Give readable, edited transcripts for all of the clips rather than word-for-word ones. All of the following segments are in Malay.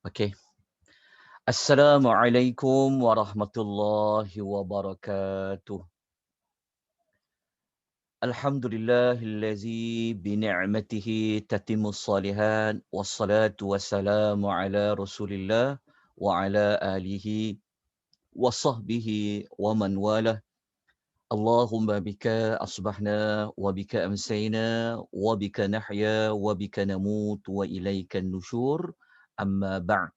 Okey. Assalamualaikum warahmatullahi wabarakatuh. Alhamdulillahillazi bini'matihi tatimmus shalihat wassalatu wassalamu ala Rasulillah wa ala alihi wa sahbihi wa man walah. Allahumma bika asbahna wa bika amsayna wa bika nahya wa bika namut wa ilaikan nusyur. Amma ba'd.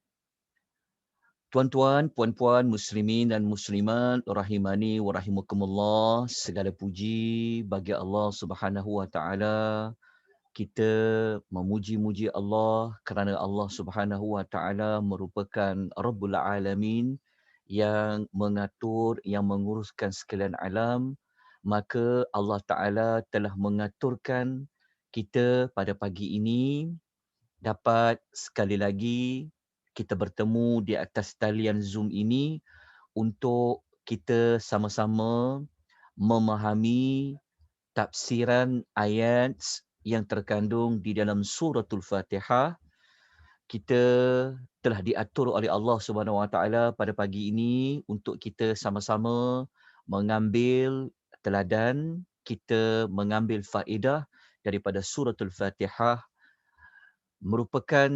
Tuan-tuan, puan-puan, muslimin dan muslimat, rahimani wa rahimakumullah, segala puji bagi Allah Subhanahu wa taala. Kita memuji-muji Allah kerana Allah Subhanahu wa taala merupakan Rabbul Alamin yang mengatur, yang menguruskan sekalian alam. Maka Allah Taala telah mengaturkan kita pada pagi ini dapat sekali lagi kita bertemu di atas talian Zoom ini untuk kita sama-sama memahami tafsiran ayat yang terkandung di dalam suratul Fatihah. Kita telah diatur oleh Allah Subhanahu Wa Taala pada pagi ini untuk kita sama-sama mengambil teladan, kita mengambil faedah daripada suratul Fatihah, merupakan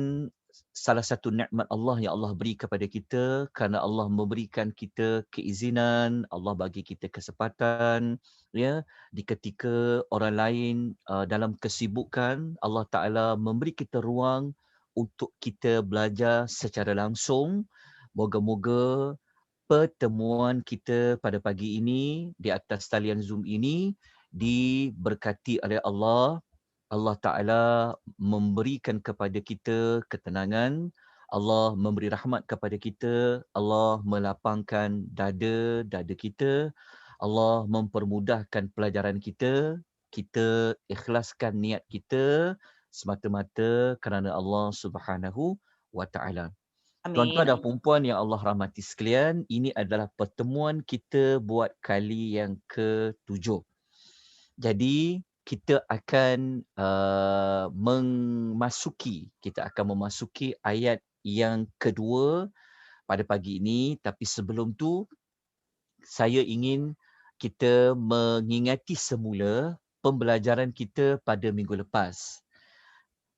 salah satu nikmat Allah yang Allah beri kepada kita kerana Allah memberikan kita keizinan, Allah bagi kita kesempatan, ya, di ketika orang lain dalam kesibukan, Allah Taala memberi kita ruang untuk kita belajar secara langsung. Moga-moga pertemuan kita pada pagi ini di atas talian Zoom ini diberkati oleh Allah. Allah Ta'ala memberikan kepada kita ketenangan, Allah memberi rahmat kepada kita, Allah melapangkan dada kita, Allah mempermudahkan pelajaran kita ikhlaskan niat kita semata-mata kerana Allah Subhanahu wa Ta'ala. Tuan-tuan dan Amin. puan yang Allah rahmati sekalian, ini adalah pertemuan kita buat kali yang ke-7. Jadi kita akan memasuki ayat yang kedua pada pagi ini, tapi sebelum tu saya ingin kita mengingati semula pembelajaran kita pada minggu lepas.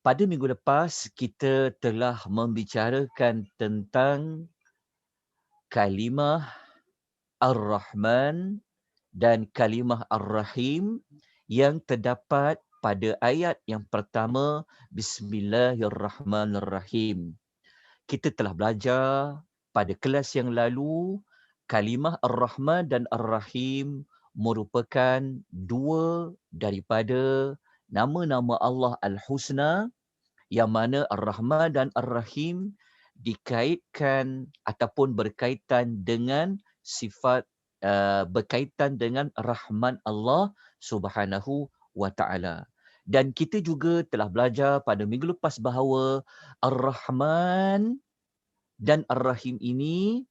Pada minggu lepas kita telah membicarakan tentang kalimah Ar-Rahman dan kalimah Ar-Rahim yang terdapat pada ayat yang pertama, Bismillahirrahmanirrahim. Kita telah belajar pada kelas yang lalu, kalimah Ar-Rahman dan Ar-Rahim merupakan dua daripada nama-nama Allah Al-Husna, yang mana Ar-Rahman dan Ar-Rahim dikaitkan ataupun berkaitan dengan sifat berkaitan dengan rahman Allah Subhanahu wa Ta'ala. Dan kita juga telah belajar pada minggu lepas bahawa Ar-Rahman dan Ar-Rahim ini,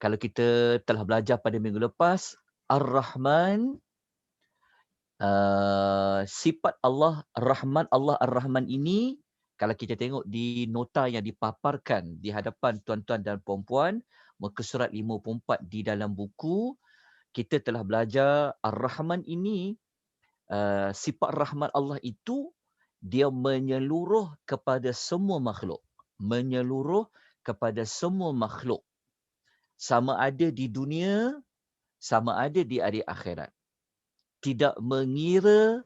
kalau kita telah belajar pada minggu lepas, Ar-Rahman, sifat Allah, Rahman Allah Ar-Rahman ini, kalau kita tengok di nota yang dipaparkan di hadapan tuan-tuan dan puan-puan, muka surat 54 di dalam buku, kita telah belajar Ar-Rahman ini, sifat rahmat Allah itu, dia menyeluruh kepada semua makhluk. Menyeluruh kepada semua makhluk. Sama ada di dunia, sama ada di hari akhirat. Tidak mengira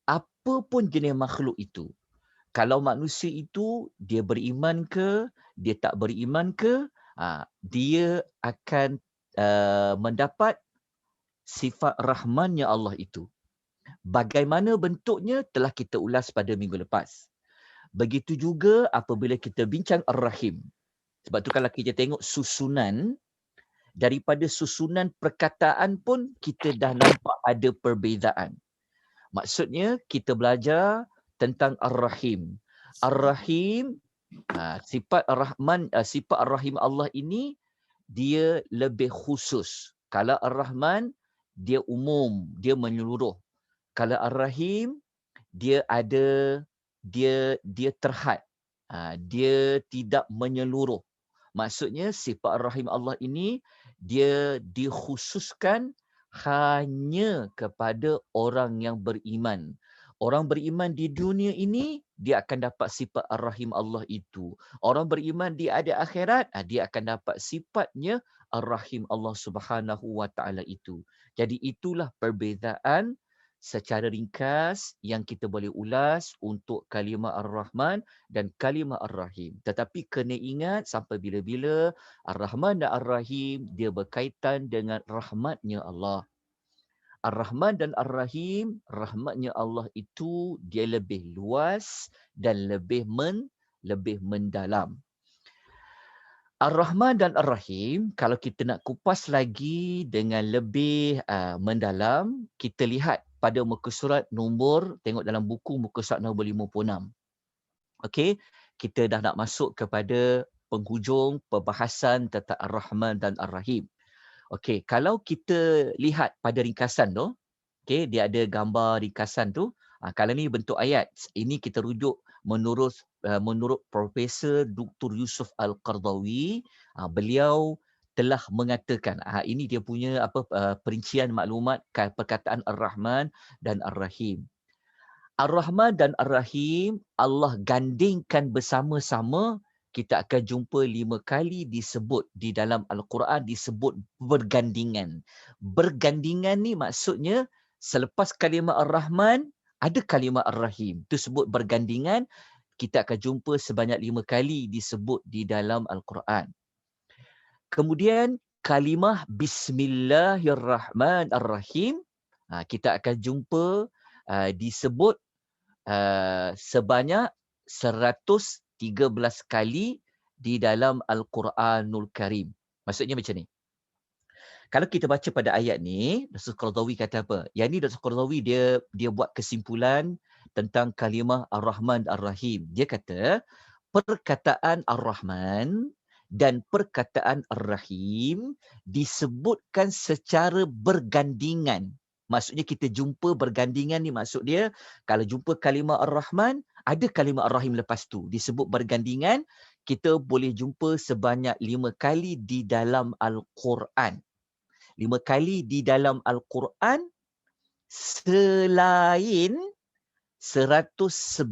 apa pun jenis makhluk itu. Kalau manusia itu, dia beriman ke, dia tak beriman ke, dia akan mendapat sifat rahmannya Allah itu. Bagaimana bentuknya telah kita ulas pada minggu lepas. Begitu juga apabila kita bincang Ar-Rahim. Sebab tu kalau kita tengok susunan, daripada susunan perkataan pun kita dah nampak ada perbezaan. Maksudnya kita belajar tentang Ar-Rahim. Ar-Rahim, sifat Ar-Rahman, sifat Ar-Rahim Allah ini, dia lebih khusus. Kalau Ar-Rahman, dia umum, dia menyeluruh. Kalau Ar-Rahim, dia ada, dia terhad. Dia tidak menyeluruh. Maksudnya sifat Ar-Rahim Allah ini dia dikhususkan hanya kepada orang yang beriman. Orang beriman di dunia ini dia akan dapat sifat Ar-Rahim Allah itu. Orang beriman di ada akhirat dia akan dapat sifatnya Ar-Rahim Allah Subhanahu wa taala itu. Jadi itulah perbezaan secara ringkas yang kita boleh ulas untuk kalimah Ar-Rahman dan kalimah Ar-Rahim. Tetapi kena ingat sampai bila-bila Ar-Rahman dan Ar-Rahim dia berkaitan dengan rahmatnya Allah. Ar-Rahman dan Ar-Rahim, rahmatnya Allah itu dia lebih luas dan lebih mendalam. Ar-Rahman dan Ar-Rahim, kalau kita nak kupas lagi dengan lebih mendalam, kita lihat pada muka surat nombor, tengok dalam buku muka surat nombor 56. Okey, kita dah nak masuk kepada penghujung perbahasan tentang Ar-Rahman dan Ar-Rahim. Okey, kalau kita lihat pada ringkasan tu, okey, dia ada gambar ringkasan tu. Kalau ni bentuk ayat, ini kita rujuk menurut Profesor Dr. Yusuf Al-Qardawi. Beliau telah mengatakan, ini dia punya perincian maklumat perkataan Ar-Rahman dan Ar-Rahim. Ar-Rahman dan Ar-Rahim Allah gandingkan bersama-sama. Kita akan jumpa 5 kali disebut di dalam Al-Quran, disebut bergandingan. Bergandingan ni maksudnya selepas kalimah Ar-Rahman ada kalimah Ar-Rahim. Itu sebut bergandingan. Kita akan jumpa sebanyak 5 kali disebut di dalam Al-Quran. Kemudian kalimah Bismillahirrahmanirrahim kita akan jumpa disebut sebanyak 113 kali di dalam Al-Quranul Karim. Maksudnya macam ni. Kalau kita baca pada ayat ni, Dr. Qardawi kata apa? Yang ni Dr. Qardawi dia buat kesimpulan tentang kalimah Ar-Rahman Ar-Rahim. Dia kata, perkataan Ar-Rahman dan perkataan Ar-Rahim disebutkan secara bergandingan. Maksudnya kita jumpa bergandingan ni maksud dia, kalau jumpa kalimah Ar-Rahman, ada kalimah Ar-Rahim lepas tu. Disebut bergandingan, kita boleh jumpa sebanyak 5 kali di dalam Al-Quran. 5 kali di dalam Al-Quran selain 111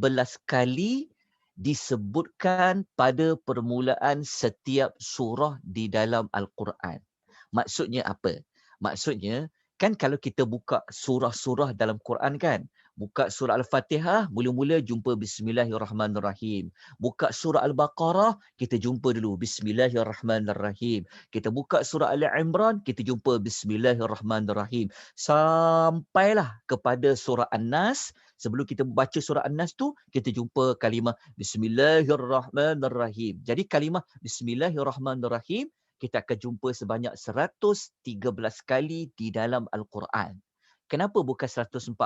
kali disebutkan pada permulaan setiap surah di dalam Al-Quran. Maksudnya apa? Maksudnya, kan kalau kita buka surah-surah dalam Quran kan, buka surah Al-Fatihah, mula-mula jumpa Bismillahirrahmanirrahim. Buka surah Al-Baqarah, kita jumpa dulu Bismillahirrahmanirrahim. Kita buka surah Al-Imran, kita jumpa Bismillahirrahmanirrahim. Sampailah kepada surah An-Nas. Sebelum kita baca surah An-Nas tu, kita jumpa kalimah Bismillahirrahmanirrahim. Jadi kalimah Bismillahirrahmanirrahim kita akan jumpa sebanyak 113 kali di dalam Al-Quran. Kenapa bukan 114?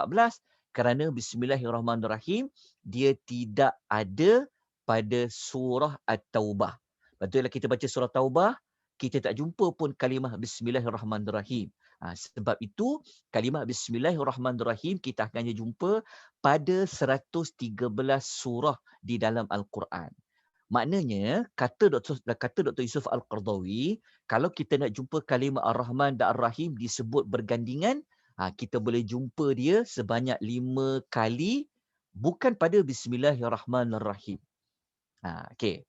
Kerana Bismillahirrahmanirrahim dia tidak ada pada surah At-Taubah. Betul kita baca surah Taubah, kita tak jumpa pun kalimah Bismillahirrahmanirrahim. Sebab itu kalimah Bismillahirrahmanirrahim kita akan jumpa pada 113 surah di dalam Al-Quran. Maknanya, kata Dr. Yusuf Al-Qardawi, kalau kita nak jumpa kalimah Ar-Rahman dan Ar-Rahim disebut bergandingan, kita boleh jumpa dia sebanyak 5 kali, bukan pada Bismillahirrahmanirrahim. Okay.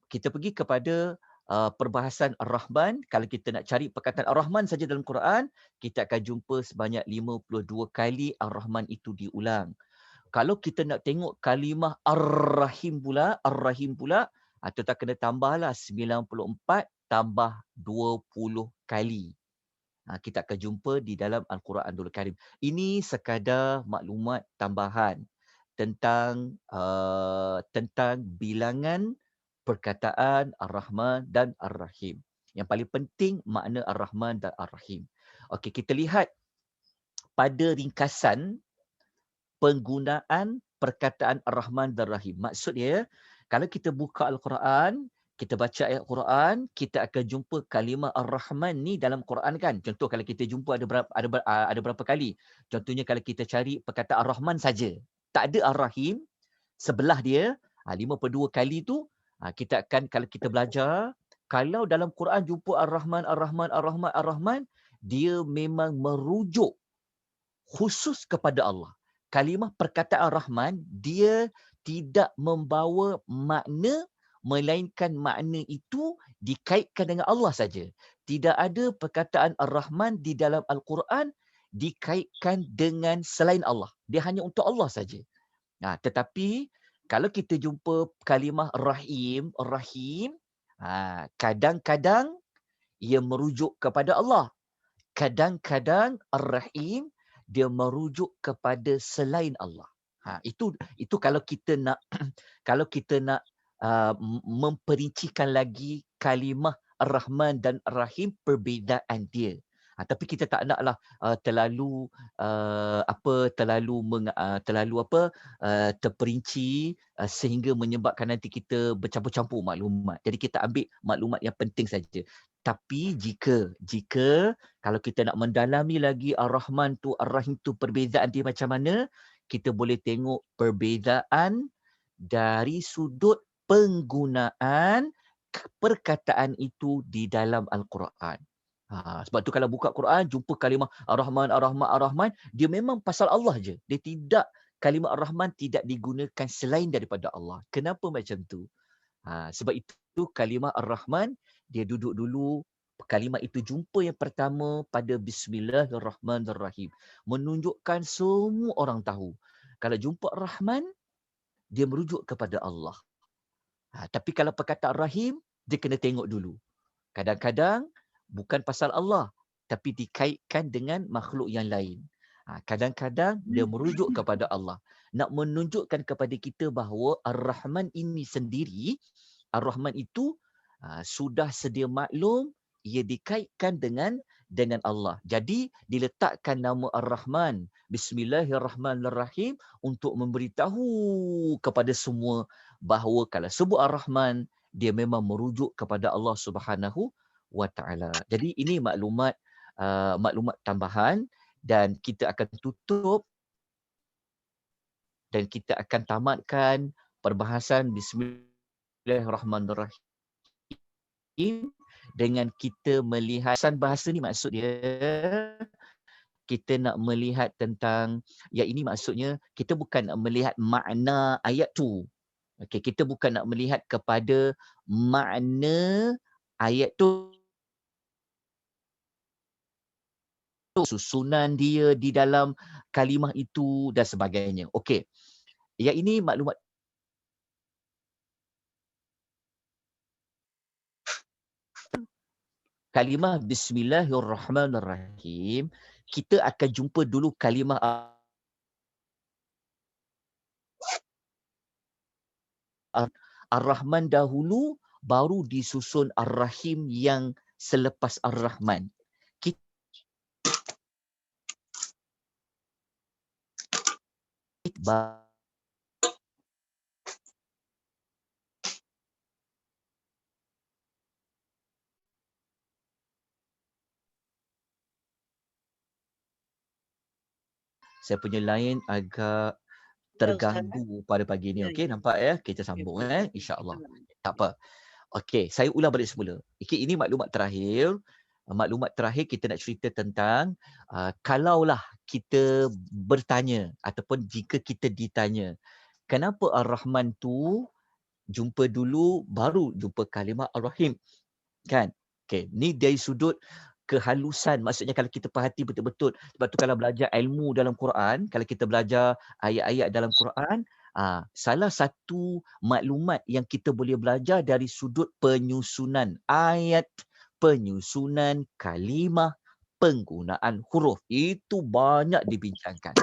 Kita pergi kepada perbahasan Ar-Rahman. Kalau kita nak cari perkataan Ar-Rahman saja dalam Quran, kita akan jumpa sebanyak 52 kali Ar-Rahman itu diulang. Kalau kita nak tengok kalimah Ar-Rahim pula, tak kena tambahlah 94 tambah 20 kali. Kita akan jumpa di dalam Al-Quranul Karim. Ini sekadar maklumat tambahan tentang bilangan perkataan Ar-Rahman dan Ar-Rahim. Yang paling penting makna Ar-Rahman dan Ar-Rahim. Okey, kita lihat pada ringkasan penggunaan perkataan Ar-Rahman dan Ar-Rahim. Maksud dia, kalau kita buka Al-Quran, kita baca ayat Quran, kita akan jumpa kalimah Ar-Rahman ni dalam Quran kan. Contoh kalau kita jumpa ada berapa kali. Contohnya kalau kita cari perkataan Ar-Rahman saja, tak ada Ar-Rahim, sebelah dia 5/2 kali tu kita akan, kalau kita belajar, kalau dalam Quran jumpa Ar-Rahman, Ar-Rahman, Ar-Rahman, Ar-Rahman, dia memang merujuk khusus kepada Allah. Kalimah perkataan Rahman, dia tidak membawa makna, melainkan makna itu dikaitkan dengan Allah saja. Tidak ada perkataan Ar-Rahman di dalam Al-Quran dikaitkan dengan selain Allah. Dia hanya untuk Allah saja. Tetapi kalau kita jumpa kalimah Rahim, Rahim, kadang-kadang ia merujuk kepada Allah. Kadang-kadang Ar-Rahim dia merujuk kepada selain Allah. Itu kalau kita nak kalau kita nak memperincikan lagi kalimah Ar-Rahman dan Ar-Rahim, perbezaan dia. Tapi kita tak naklah terlalu terperinci sehingga menyebabkan nanti kita bercampur-campur maklumat. Jadi kita ambil maklumat yang penting saja. Tapi jika kalau kita nak mendalami lagi Ar-Rahman tu, Ar-Rahim tu perbezaan dia macam mana, kita boleh tengok perbezaan dari sudut penggunaan perkataan itu di dalam Al-Quran. Sebab tu kalau buka Quran, jumpa kalimah Ar-Rahman, Ar-Rahman, Ar-Rahman, dia memang pasal Allah je. Dia tidak, kalimah Ar-Rahman tidak digunakan selain daripada Allah. Kenapa macam tu? Sebab itu kalimah Ar-Rahman, dia duduk dulu, kalimah itu jumpa yang pertama pada Bismillahirrahmanirrahim. Menunjukkan semua orang tahu. Kalau jumpa Ar-Rahman, dia merujuk kepada Allah. Tapi kalau perkataan Rahim, dia kena tengok dulu. Kadang-kadang bukan pasal Allah, tapi dikaitkan dengan makhluk yang lain. Kadang-kadang dia merujuk kepada Allah. Nak menunjukkan kepada kita bahawa Ar-Rahman ini sendiri, Ar-Rahman itu sudah sedia maklum, ia dikaitkan dengan Allah. Jadi diletakkan nama Ar-Rahman, Bismillahirrahmanirrahim, untuk memberitahu kepada semua bahawa kalau sebut Ar-Rahman, dia memang merujuk kepada Allah Subhanahu wa Ta'ala. Jadi ini maklumat tambahan, dan kita akan tutup dan kita akan tamatkan perbahasan Bismillahirrahmanirrahim dengan kita melihat bahasa ni, maksud dia kita nak melihat tentang, ini maksudnya kita bukan nak melihat makna ayat tu. Okey, kita bukan nak melihat kepada makna ayat tu, susunan dia di dalam kalimah itu dan sebagainya. Okey. Yang ini maklumat kalimah Bismillahirrahmanirrahim. Kita akan jumpa dulu kalimah Ar-Rahman dahulu, baru disusun Ar-Rahim yang selepas Ar-Rahman. Saya punya line agak terganggu pada pagi ni. Okey, nampak ya? Kita sambung insya-Allah. Tak apa. Okey, saya ulang balik semula. Okey, ini maklumat terakhir. Maklumat terakhir kita nak cerita tentang kalaulah kita bertanya ataupun jika kita ditanya, kenapa Ar-Rahman tu jumpa dulu baru jumpa kalimah Ar-Rahim, kan? Okey, ni dari sudut kehalusan. Maksudnya kalau kita perhati betul-betul, sebab tu kalau belajar ilmu dalam Quran, kalau kita belajar ayat-ayat dalam Quran, salah satu maklumat yang kita boleh belajar dari sudut penyusunan ayat, penyusunan kalimah, penggunaan huruf. Itu banyak dibincangkan.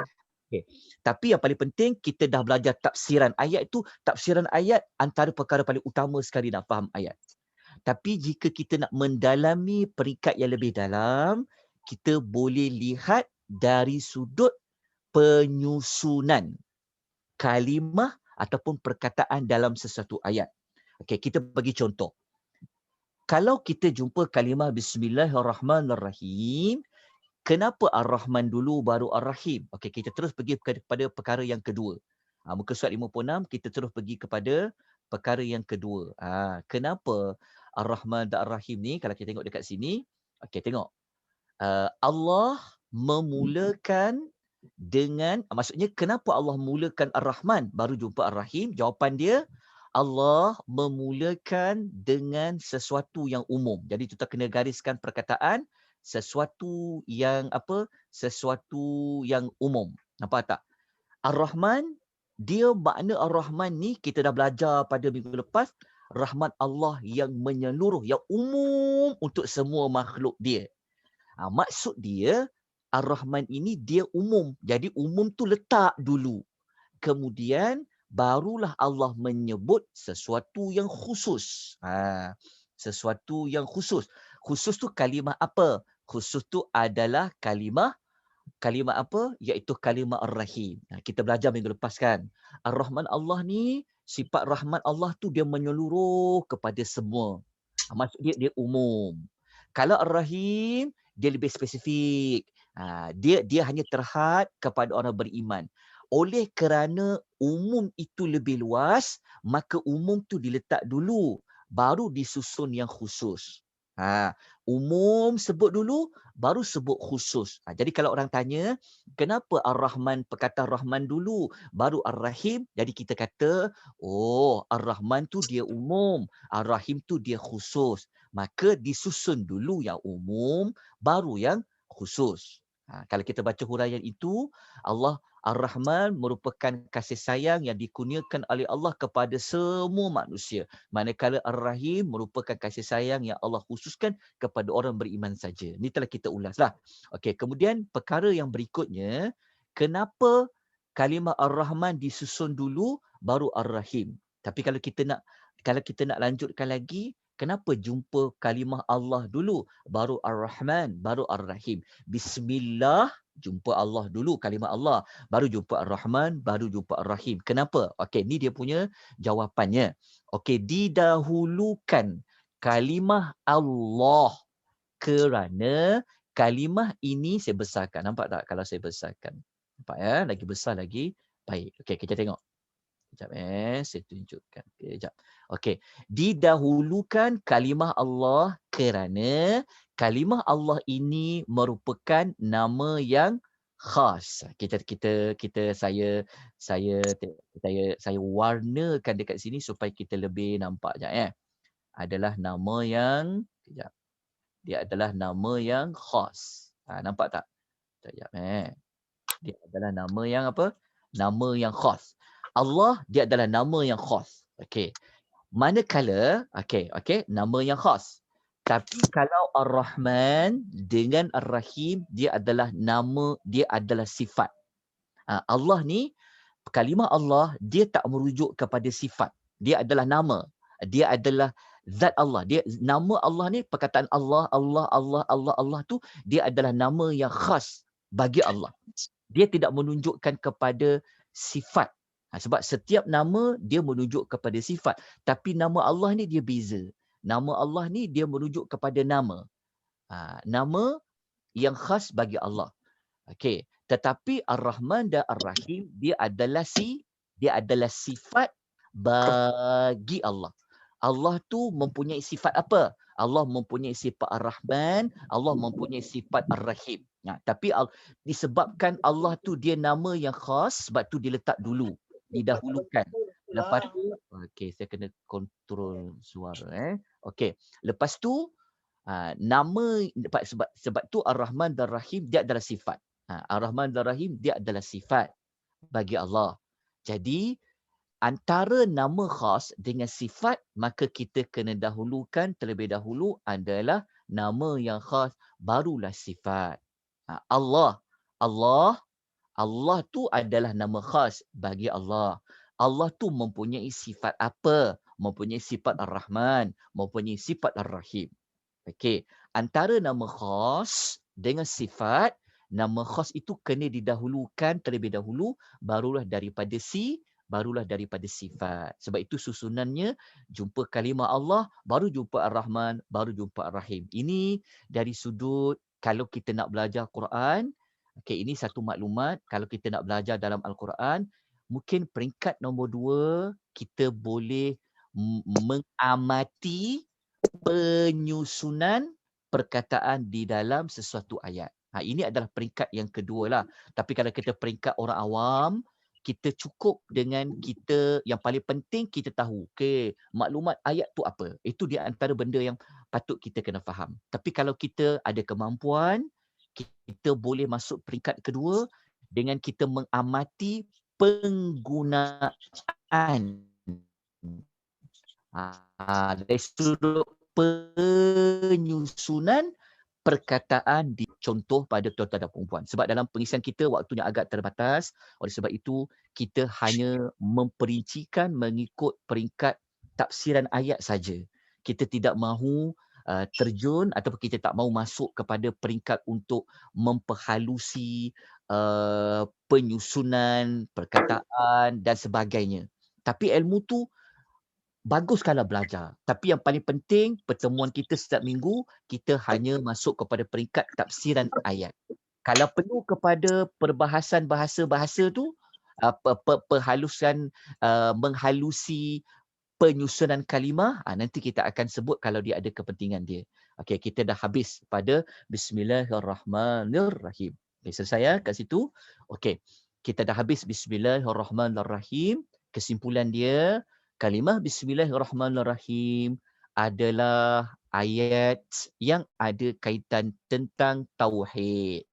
Okay. Tapi yang paling penting, kita dah belajar tafsiran ayat itu. Tafsiran ayat antara perkara paling utama sekali nak faham ayat. Tapi jika kita nak mendalami peringkat yang lebih dalam, kita boleh lihat dari sudut penyusunan kalimah ataupun perkataan dalam sesuatu ayat. Okey, kita bagi contoh. Kalau kita jumpa kalimah Bismillahirrahmanirrahim, kenapa Ar-Rahman dulu baru Ar-Rahim? Okey, kita terus pergi kepada perkara yang kedua. Muka surat 56 kita terus pergi kepada perkara yang kedua. Kenapa Ar-Rahman dan Ar-Rahim ni kalau kita tengok dekat sini, okey tengok. Allah memulakan dengan, maksudnya kenapa Allah mulakan Ar-Rahman baru jumpa Ar-Rahim? Jawapan dia, Allah memulakan dengan sesuatu yang umum. Jadi kita kena gariskan perkataan sesuatu yang apa? Sesuatu yang umum. Nampak tak? Ar-Rahman, dia makna Ar-Rahman ni kita dah belajar pada minggu lepas, rahmat Allah yang menyeluruh, yang umum untuk semua makhluk dia. Maksud dia, Ar-Rahman ini dia umum. Jadi umum tu letak dulu. Kemudian barulah Allah menyebut sesuatu yang khusus. Sesuatu yang khusus. Khusus tu kalimah apa? Khusus tu adalah kalimah apa? Iaitu kalimah Ar-Rahim. Kita belajar minggu lepas kan. Ar-Rahman Allah ni, sifat rahmat Allah tu dia menyeluruh kepada semua. Maksud dia umum. Kalau Ar-Rahim, dia lebih spesifik. Dia hanya terhad kepada orang beriman. Oleh kerana umum itu lebih luas, maka umum tu diletak dulu. Baru disusun yang khusus. Umum sebut dulu, baru sebut khusus. Jadi kalau orang tanya, kenapa Ar-Rahman, perkataan Rahman dulu, baru Ar-Rahim? Jadi kita kata, oh Ar-Rahman tu dia umum, Ar-Rahim tu dia khusus. Maka disusun dulu yang umum, baru yang khusus. Kalau kita baca huraian itu, Allah Ar-Rahman merupakan kasih sayang yang dikurniakan oleh Allah kepada semua manusia. Manakala Ar-Rahim merupakan kasih sayang yang Allah khususkan kepada orang beriman saja. Ini telah kita ulaslah. Okey, kemudian perkara yang berikutnya, kenapa kalimah Ar-Rahman disusun dulu baru Ar-Rahim? Tapi kalau kita nak lanjutkan lagi, kenapa jumpa kalimah Allah dulu baru Ar-Rahman, baru Ar-Rahim? Bismillah, jumpa Allah dulu, kalimah Allah, baru jumpa Ar-Rahman, baru jumpa Ar-Rahim. Kenapa? Okey, ni dia punya jawapannya. Okey, didahulukan kalimah Allah kerana kalimah ini saya besarkan. Nampak tak kalau saya besarkan? Nampak ya? Lagi besar lagi. Baik. Okey, kita tengok. Sekejap saya tunjukkan. Sekejap. Okey. Didahulukan kalimah Allah kerana kalimah Allah ini merupakan nama yang khas. Saya warnakan dekat sini supaya kita lebih nampak sekejap ya. Adalah nama yang sekejap. Dia adalah nama yang khas. Nampak tak? Sekejap Dia adalah nama yang apa? Nama yang khas. Allah dia adalah nama yang khas. Okey. Manakala nama yang khas. Tapi kalau Ar-Rahman dengan Ar-Rahim dia adalah nama, dia adalah sifat. Allah ni, kalimah Allah dia tak merujuk kepada sifat. Dia adalah nama. Dia adalah zat Allah. Dia nama Allah ni, perkataan Allah tu dia adalah nama yang khas bagi Allah. Dia tidak menunjukkan kepada sifat. Sebab setiap nama dia menunjuk kepada sifat. Tapi nama Allah ni dia beza. Nama Allah ni dia menunjuk kepada nama. Nama yang khas bagi Allah. Okey. Tetapi Ar-Rahman dan Ar-Rahim dia adalah sifat bagi Allah. Allah tu mempunyai sifat apa? Allah mempunyai sifat Ar-Rahman, Allah mempunyai sifat Ar-Rahim. Tapi disebabkan Allah tu dia nama yang khas, sebab tu diletak dulu, didahulukan. Lepas tu, saya kena kontrol suara. Lepas tu nama, sebab tu Ar-Rahman dan Rahim dia adalah sifat. Ar-Rahman dan Rahim dia adalah sifat bagi Allah. Jadi antara nama khas dengan sifat, maka kita kena dahulukan terlebih dahulu adalah nama yang khas, barulah sifat. Allah tu adalah nama khas bagi Allah. Allah tu mempunyai sifat apa? Mempunyai sifat Ar-Rahman, mempunyai sifat Ar-Rahim. Okey, antara nama khas dengan sifat, nama khas itu kena didahulukan terlebih dahulu, barulah daripada sifat. Sebab itu susunannya, jumpa kalimah Allah, baru jumpa Ar-Rahman, baru jumpa Ar-Rahim. Ini dari sudut kalau kita nak belajar Quran. Okey, ini satu maklumat. Kalau kita nak belajar dalam Al-Quran, mungkin peringkat nombor 2, kita boleh mengamati penyusunan perkataan di dalam sesuatu ayat. Ini adalah peringkat yang kedua lah. Tapi kalau kita peringkat orang awam, kita cukup dengan kita, yang paling penting kita tahu, okay, maklumat ayat tu apa. Itu di antara benda yang patut kita kena faham. Tapi kalau kita ada kemampuan, kita boleh masuk peringkat kedua dengan kita mengamati penggunaan dari sudut penyusunan perkataan di contoh pada tuan-tuan dan perempuan. Sebab dalam pengisian kita waktunya agak terbatas, oleh sebab itu kita hanya memperincikan mengikut peringkat tafsiran ayat saja. Kita tidak mahu terjun ataupun kita tak mahu masuk kepada peringkat untuk memperhalusi penyusunan perkataan dan sebagainya. Tapi ilmu tu bagus kalau belajar. Tapi yang paling penting, pertemuan kita setiap minggu, kita hanya masuk kepada peringkat tafsiran ayat. Kalau perlu kepada perbahasan bahasa-bahasa tu, perhalusan, menghalusi penyusunan kalimah, nanti kita akan sebut kalau dia ada kepentingan dia. Okey, kita dah habis pada Bismillahirrahmanirrahim. Okay, selesai ya kat situ. Okey, kita dah habis Bismillahirrahmanirrahim. Kesimpulan dia, kalimah Bismillahirrahmanirrahim adalah ayat yang ada kaitan tentang tauhid.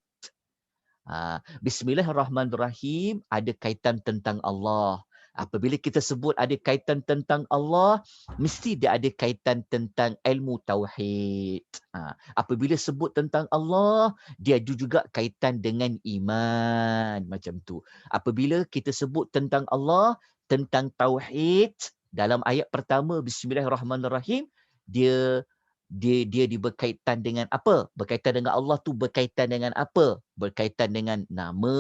Bismillahirrahmanirrahim ada kaitan tentang Allah. Apabila kita sebut ada kaitan tentang Allah, mesti dia ada kaitan tentang ilmu tauhid. Apabila sebut tentang Allah, dia ada juga kaitan dengan iman. Macam tu. Apabila kita sebut tentang Allah, tentang tauhid, dalam ayat pertama Bismillahirrahmanirrahim, dia dia berkaitan dengan apa? Berkaitan dengan Allah tu berkaitan dengan apa? Berkaitan dengan nama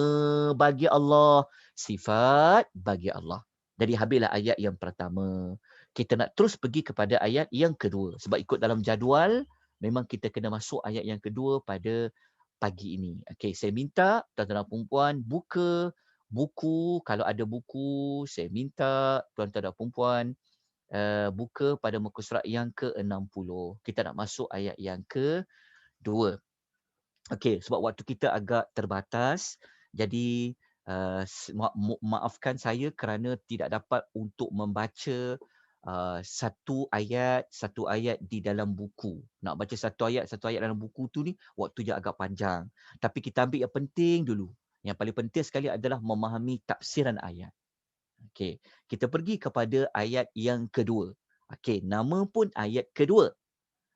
bagi Allah, sifat bagi Allah. Jadi habislah ayat yang pertama. Kita nak terus pergi kepada ayat yang kedua. Sebab ikut dalam jadual, memang kita kena masuk ayat yang kedua pada pagi ini. Okey, saya minta tuan-tuan dan puan buka buku. Kalau ada buku, saya minta tuan-tuan dan puan buka pada muka surat yang ke-60. Kita nak masuk ayat yang ke-2. Okey, sebab waktu kita agak terbatas, jadi maafkan saya kerana tidak dapat untuk membaca satu ayat di dalam buku. Nak baca satu ayat dalam buku tu ni, waktunya agak panjang. Tapi kita ambil yang penting dulu. Yang paling penting sekali adalah memahami tafsiran ayat. Okey, kita pergi kepada ayat yang kedua. Okey, nama pun ayat kedua.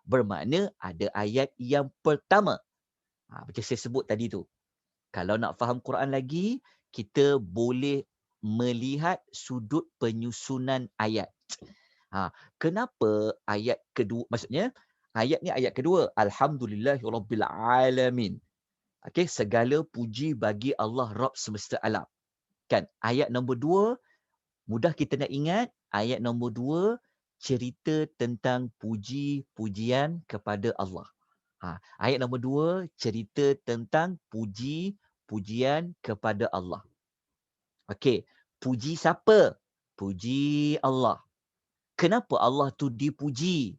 Bermakna ada ayat yang pertama. Macam saya sebut tadi tu. Kalau nak faham Quran lagi, kita boleh melihat sudut penyusunan ayat. Kenapa ayat kedua? Maksudnya, ayat ni ayat kedua. Alhamdulillahirrabbilalamin. Okey, segala puji bagi Allah Rabb semesta alam. Kan, ayat nombor 2, mudah kita nak ingat, ayat nombor 2 cerita tentang puji-pujian kepada Allah. Ayat nombor 2 cerita tentang puji-pujian kepada Allah. Okey, puji siapa? Puji Allah. Kenapa Allah tu dipuji?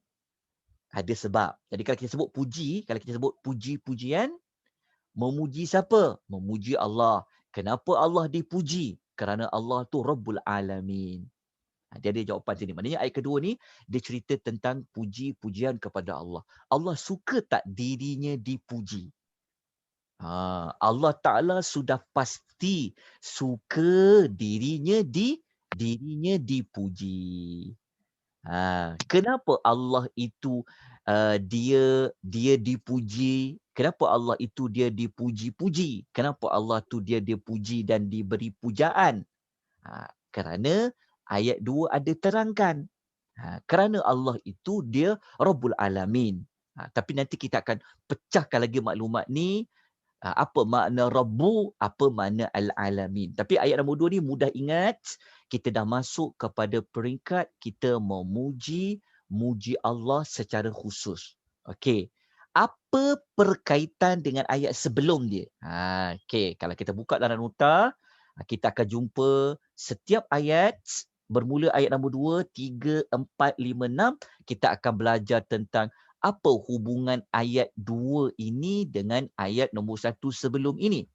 Ada sebab. Jadi kalau kita sebut puji, kalau kita sebut puji-pujian, memuji siapa? Memuji Allah. Kenapa Allah dipuji? Kerana Allah tu Rabbul Alamin. Dia ada jawapan sini. Maknanya ayat kedua ni, dia cerita tentang puji-pujian kepada Allah. Allah suka tak dirinya dipuji? Allah Ta'ala sudah pasti suka dirinya dipuji. Kenapa Allah itu dia dipuji? Kenapa Allah itu dia dipuji-puji? Kenapa Allah tu dia dipuji dan diberi pujaan? Kerana ayat 2 ada terangkan. Kerana Allah itu dia Rabbul Alamin. Tapi nanti kita akan pecahkan lagi maklumat ni. Apa makna Rabbu, apa makna Al-Alamin. Tapi ayat nombor 2 ni mudah ingat. Kita dah masuk kepada peringkat kita memuji Allah secara khusus. Okey. Apa perkaitan dengan ayat sebelum dia? Okey, kalau kita buka dalam nota, kita akan jumpa Setiap ayat bermula ayat nombor 2, 3, 4, 5, 6, kita akan belajar tentang apa hubungan ayat 2 ini dengan ayat nombor 1 sebelum ini.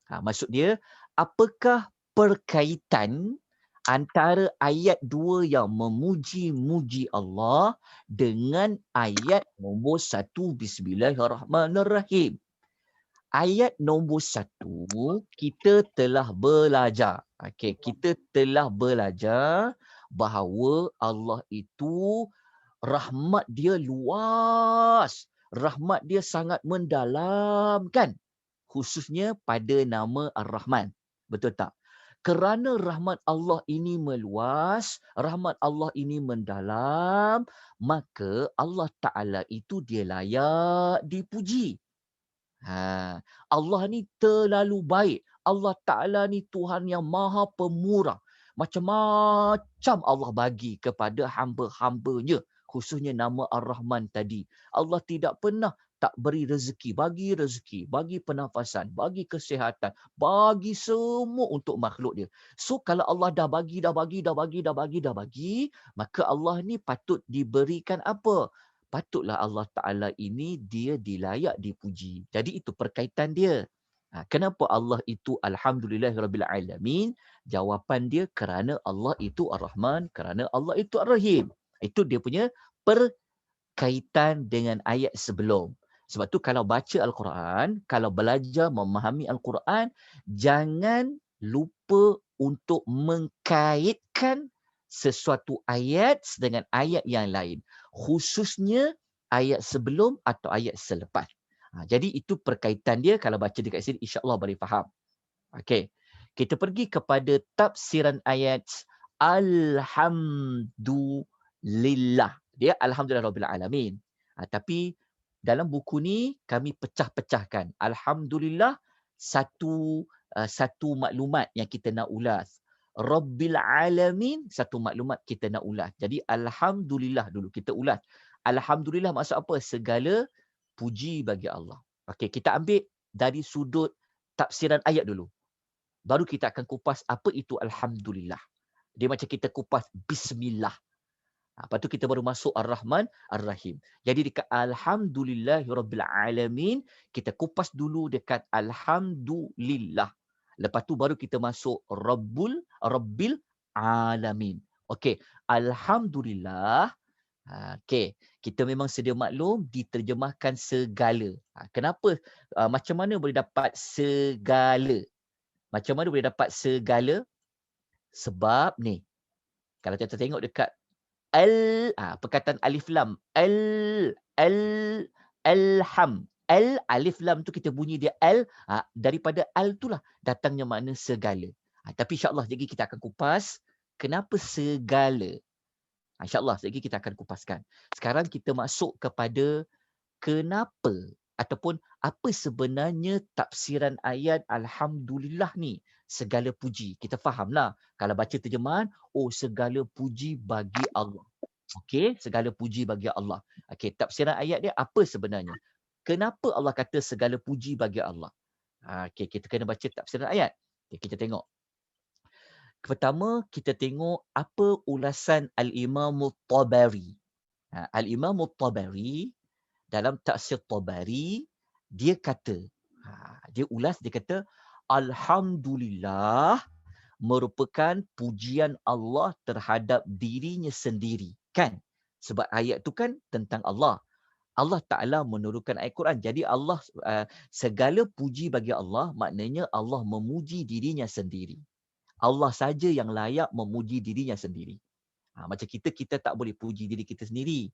Maksud dia, apakah perkaitan antara ayat 2 yang memuji-muji Allah dengan ayat nombor 1 Bismillahirrahmanirrahim. Ayat nombor 1 kita telah belajar. Okey, kita telah belajar bahawa Allah itu rahmat dia luas. Rahmat dia sangat mendalam kan? Khususnya pada nama Ar-Rahman. Betul tak? Kerana rahmat Allah ini meluas, rahmat Allah ini mendalam, maka Allah Ta'ala itu dia layak dipuji. Allah ni terlalu baik. Allah Ta'ala ni Tuhan yang maha pemurah. Macam-macam Allah bagi kepada hamba-hambanya. Khususnya nama Ar-Rahman tadi. Allah tidak pernah tak beri rezeki. Bagi pernafasan, bagi kesihatan, bagi semua untuk makhluk dia. So kalau Allah dah bagi, maka Allah ni patut diberikan apa? Patutlah Allah Ta'ala ini dia dilayak dipuji. Jadi itu perkaitan dia. Kenapa Allah itu Alhamdulillahirrabbilalamin? Jawapan dia kerana Allah itu Ar-Rahman, kerana Allah itu Ar-Rahim. Itu dia punya perkaitan dengan ayat sebelum. Sebab tu kalau baca Al-Quran, kalau belajar memahami Al-Quran, jangan lupa untuk mengkaitkan sesuatu ayat dengan ayat yang lain. Khususnya ayat sebelum atau ayat selepas. Jadi itu perkaitan dia, kalau baca dekat sini insya-Allah boleh faham. Okey. Kita pergi kepada tafsiran ayat Alhamdulillah. Dia Alhamdulillah Rabbil Alamin. Tapi dalam buku ni kami pecah-pecahkan. Alhamdulillah satu maklumat yang kita nak ulas. Rabbil Alamin satu maklumat kita nak ulas. Jadi Alhamdulillah dulu kita ulas. Alhamdulillah maksud apa? Segala puji bagi Allah. Okey, kita ambil dari sudut tafsiran ayat dulu. Baru kita akan kupas apa itu Alhamdulillah. Dia macam kita kupas Bismillah. Lepas tu kita baru masuk Ar-Rahman, Ar-Rahim. Jadi dekat Alhamdulillahirrabbilalamin, kita kupas dulu dekat Alhamdulillah. Lepas tu baru kita masuk Rabbil Alamin. Okey, Alhamdulillah. Okey, kita memang sedia maklum diterjemahkan segala. Kenapa? Macam mana boleh dapat segala? Macam mana boleh dapat segala? Sebab ni, kalau kita tengok dekat perkataan alif lam, alham. Alif lam tu kita bunyi dia daripada itulah datangnya makna segala. Tapi insya-Allah jadi kita akan kupas kenapa segala. InsyaAllah sekejap lagi kita akan kupaskan. Sekarang kita masuk kepada kenapa ataupun apa sebenarnya tafsiran ayat Alhamdulillah ni. Segala puji. Kita fahamlah. Kalau baca terjemahan, segala puji bagi Allah. Okey, segala puji bagi Allah. Okey, tafsiran ayat dia apa sebenarnya? Kenapa Allah kata segala puji bagi Allah? Okey, kita kena baca tafsiran ayat. Okay, kita tengok. Pertama, kita tengok apa ulasan Al-Imam Tabari. Al-Imam Tabari dalam tafsir Tabari, dia kata, dia ulas, dia kata, Alhamdulillah merupakan pujian Allah terhadap dirinya sendiri. Kan? Sebab ayat tu kan tentang Allah. Allah Ta'ala menurunkan ayat Quran. Jadi Allah, segala puji bagi Allah, maknanya Allah memuji dirinya sendiri. Allah saja yang layak memuji dirinya sendiri. Macam kita tak boleh puji diri kita sendiri.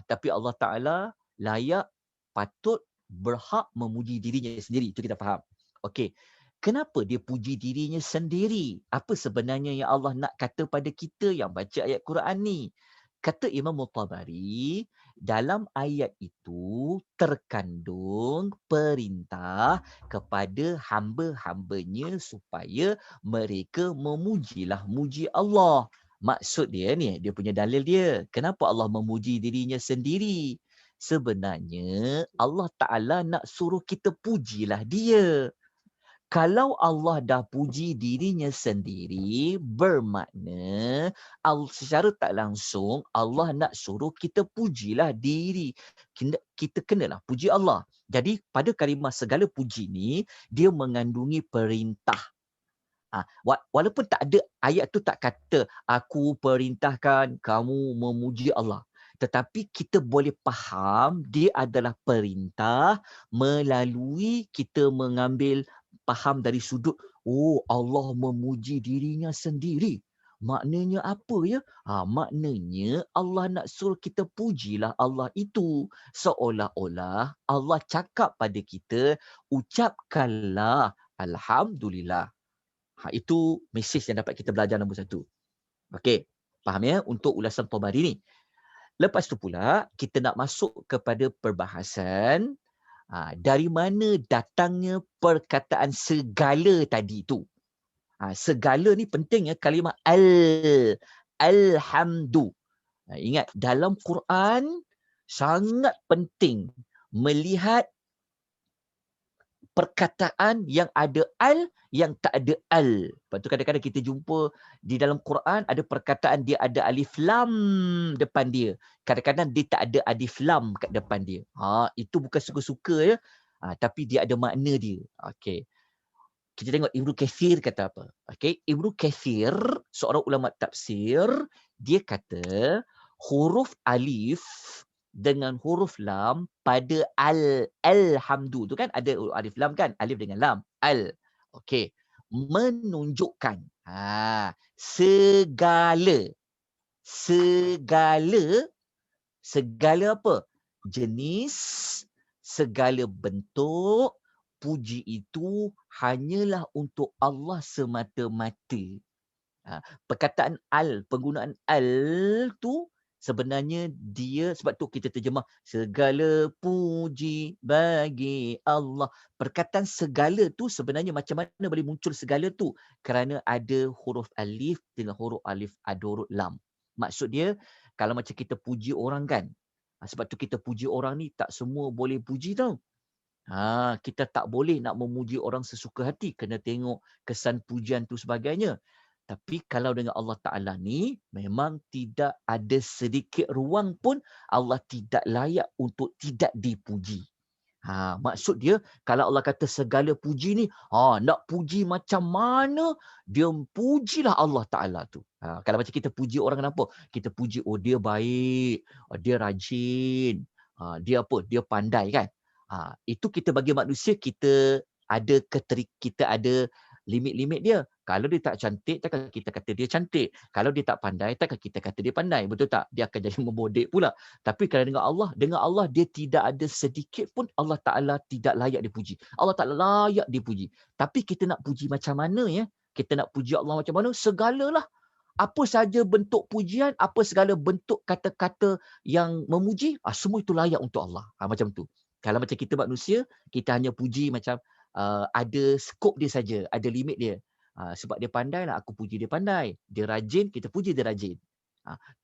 Tapi Allah Ta'ala layak, patut, berhak memuji dirinya sendiri. Itu kita faham. Okey. Kenapa dia puji dirinya sendiri? Apa sebenarnya yang Allah nak kata pada kita yang baca ayat Quran ni? Kata Imam Tabari, dalam ayat itu terkandung perintah kepada hamba-hambanya supaya mereka muji Allah. Maksud dia ni, dia punya dalil dia. Kenapa Allah memuji dirinya sendiri? Sebenarnya Allah Ta'ala nak suruh kita pujilah dia. Kalau Allah dah puji dirinya sendiri, bermakna secara tak langsung Allah nak suruh kita pujilah diri. Kita kenalah puji Allah. Jadi pada kalimah segala puji ni, dia mengandungi perintah. Walaupun tak ada ayat tu tak kata aku perintahkan kamu memuji Allah. Tetapi kita boleh faham dia adalah perintah melalui kita mengambil faham dari sudut Allah memuji dirinya sendiri. Maknanya apa ya? Maknanya Allah nak suruh kita pujilah Allah itu. Seolah-olah Allah cakap pada kita, ucapkanlah Alhamdulillah. Itu mesej yang dapat kita belajar nombor 1. Okey, faham ya untuk ulasan Tabari ni. Lepas tu pula kita nak masuk kepada perbahasan dari mana datangnya perkataan segala tadi tu. Segala ni penting ya, kalimah alhamdu. Ingat dalam Quran sangat penting melihat perkataan yang ada yang tak ada al. Lepas tu kadang-kadang kita jumpa di dalam Quran ada perkataan dia ada alif lam depan dia. Kadang-kadang dia tak ada alif lam kat depan dia. Itu bukan suka-suka ya. Tapi dia ada makna dia. Okey. Kita tengok Ibnu Katsir kata apa. Okey, Ibnu Katsir seorang ulama tafsir, dia kata huruf alif dengan huruf lam pada alhamdu tu kan ada alif lam kan, alif dengan lam, okey, menunjukkan segala segala apa, jenis, segala bentuk puji itu hanyalah untuk Allah semata-mata. Perkataan penggunaan tu sebenarnya dia, sebab tu kita terjemah segala puji bagi Allah. Perkataan segala tu sebenarnya macam mana boleh muncul segala tu? Kerana ada huruf alif dengan huruf alif, ada huruf lam. Maksud dia, kalau macam kita puji orang kan, sebab tu kita puji orang ni tak semua boleh puji tau. Kita tak boleh nak memuji orang sesuka hati, kena tengok kesan pujian tu sebagainya. Tapi kalau dengan Allah Ta'ala ni, memang tidak ada sedikit ruang pun Allah tidak layak untuk tidak dipuji. Maksud dia, kalau Allah kata segala puji ni, nak puji macam mana, dia pujilah Allah Ta'ala tu. Kalau macam kita puji orang kenapa? Kita puji, dia baik, dia rajin, dia apa? Dia pandai kan? Itu kita bagi manusia, kita ada limit-limit dia. Kalau dia tak cantik, takkan kita kata dia cantik. Kalau dia tak pandai, takkan kita kata dia pandai. Betul tak? Dia akan jadi membodek pula. Tapi kalau dengan Allah dia tidak ada sedikit pun Allah Ta'ala tidak layak dipuji. Allah Ta'ala layak dipuji. Tapi kita nak puji macam mana ya? Kita nak puji Allah macam mana? Segalalah. Apa saja bentuk pujian, apa segala bentuk kata-kata yang memuji, semua itu layak untuk Allah. Macam tu. Kalau macam kita manusia, kita hanya puji macam ada skop dia saja, ada limit dia. Sebab dia pandai lah, aku puji dia pandai. Dia rajin, kita puji dia rajin.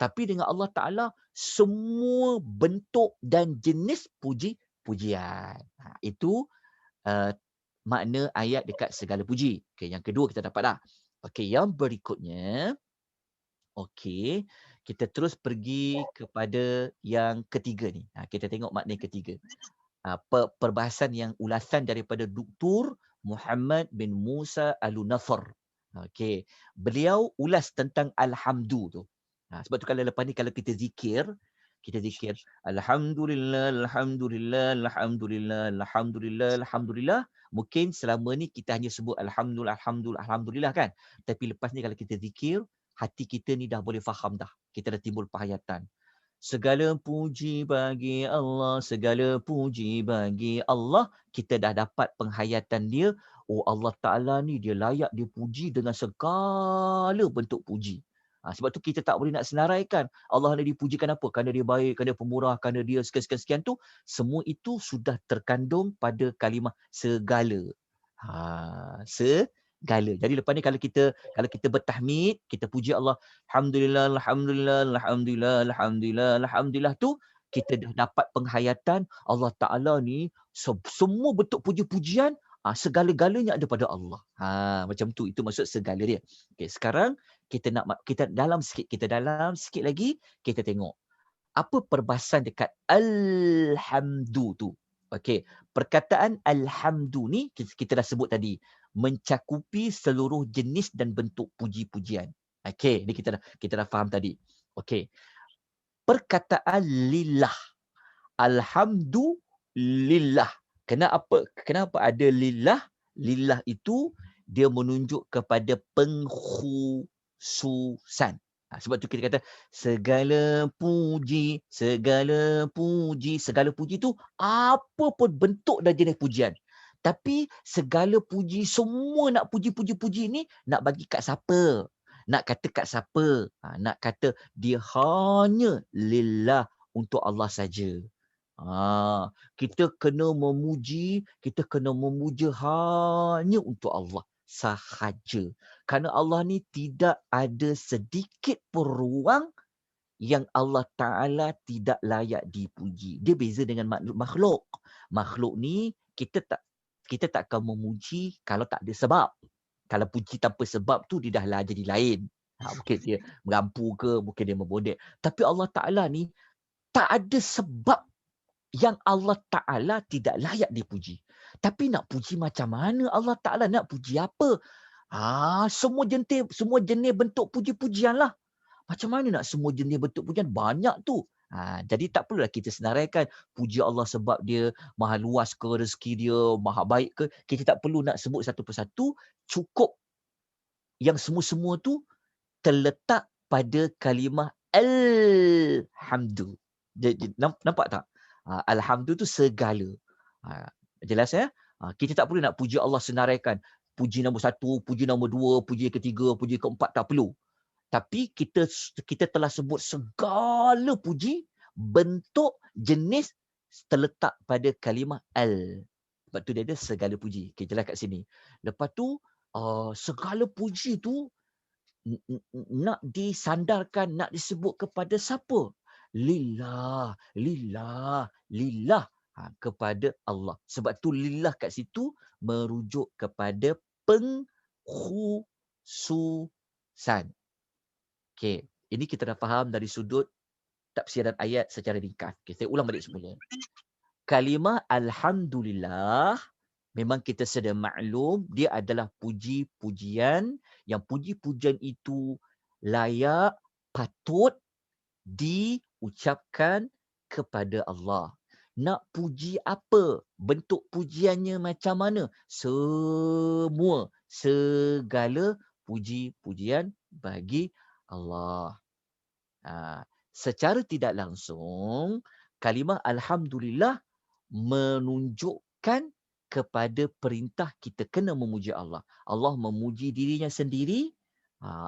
Tapi dengan Allah Ta'ala, semua bentuk dan jenis pujian. Itu makna ayat dekat segala puji. Okay, yang kedua kita dapat dah. Okay, yang berikutnya, okay, kita terus pergi kepada yang ketiga ni. Kita tengok makna yang ketiga. Perbahasan yang ulasan daripada Dr. Muhammad bin Musa Al-Nafar. Okey, beliau ulas tentang alhamdu tu. Sebab tu kalau lepas ni kalau kita zikir alhamdulillah, alhamdulillah, alhamdulillah, alhamdulillah, alhamdulillah. Mungkin selama ni kita hanya sebut alhamdulillah, alhamdulillah, alhamdulillah kan. Tapi lepas ni kalau kita zikir, hati kita ni dah boleh faham dah. Kita dah timbul penghayatan. Segala puji bagi Allah, segala puji bagi Allah. Kita dah dapat penghayatan dia. Allah Ta'ala ni dia layak dipuji dengan segala bentuk puji. Sebab tu kita tak boleh nak senaraikan. Allah ni dipujikan apa? Kerana dia baik, kerana dia pemurah, kerana dia sekian-sekian tu. Semua itu sudah terkandung pada kalimah segala. Segala. Jadi lepas ni kalau kita bertahmid, kita puji Allah, alhamdulillah, alhamdulillah, alhamdulillah, alhamdulillah, alhamdulillah tu, kita dah dapat penghayatan Allah Ta'ala ni semua bentuk puji-pujian Segala-galanya ada pada Allah. Macam tu, itu maksud segala dia. Okey, sekarang kita dalam sikit lagi, kita tengok apa perbahasan dekat alhamdu tu. Okey, perkataan alhamdu ni kita dah sebut tadi, mencakupi seluruh jenis dan bentuk puji-pujian. Okey, ni kita dah faham tadi. Okey. Perkataan lillah. Alhamdulillah. Kenapa ada lillah? Lillah itu dia menunjuk kepada pengkhususan. Sebab tu kita kata segala puji tu apa pun bentuk dan jenis pujian. Tapi segala puji, semua nak puji ni nak bagi kat siapa? Nak kata kat siapa? Nak kata dia hanya lillah, untuk Allah saja. Kita kena memuji, kita kena memuja hanya untuk Allah sahaja. Kerana Allah ni tidak ada sedikit pun ruang yang Allah Ta'ala tidak layak dipuji. Dia beza dengan makhluk. Makhluk ni kita tak akan memuji kalau tak ada sebab. Kalau puji tanpa sebab tu dia dah lah jadi lain. Mungkin dia merampu ke, mungkin dia membodek. Tapi Allah Ta'ala ni tak ada sebab yang Allah Ta'ala tidak layak dipuji. Tapi nak puji macam mana Allah Ta'ala? Nak puji apa? Semua jenis bentuk puji-pujian lah. Macam mana nak semua jenis bentuk pujian? Banyak tu. Jadi tak perlulah kita senaraikan puji Allah sebab dia maha luas ke rezeki dia, maha baik ke. Kita tak perlu nak sebut satu persatu. Cukup yang semua-semua tu terletak pada kalimah alhamdu. Nampak tak? Alhamdu tu segala. Jelas ya? Kita tak perlu nak puji Allah senaraikan. Puji nombor 1, puji nombor 2, puji ketiga, puji keempat, tak perlu. Tapi kita telah sebut segala puji, bentuk, jenis terletak pada kalimah al. Sebab tu dia ada segala puji. Okay, jelas kat sini. Lepas tu, segala puji tu nak disandarkan, nak disebut kepada siapa? Lillah, lillah, lillah, kepada Allah. Sebab tu lillah kat situ merujuk kepada pengkhususan. Okey, ini kita dah faham dari sudut tafsiran ayat secara ringkas. Okay, saya ulang balik semula. Kalimah alhamdulillah, memang kita sedia maklum dia adalah puji-pujian yang puji-pujian itu layak, patut diucapkan kepada Allah. Nak puji apa? Bentuk pujiannya macam mana? Semua, segala puji-pujian bagi Allah. Secara tidak langsung, kalimah alhamdulillah menunjukkan kepada perintah kita kena memuji Allah. Allah memuji dirinya sendiri.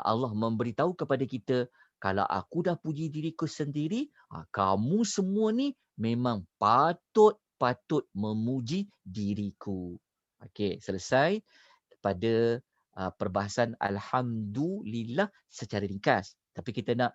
Allah memberitahu kepada kita, kalau aku dah puji diriku sendiri, kamu semua ni memang patut memuji diriku. Okey, selesai pada perbahasan alhamdulillah secara ringkas. Tapi kita nak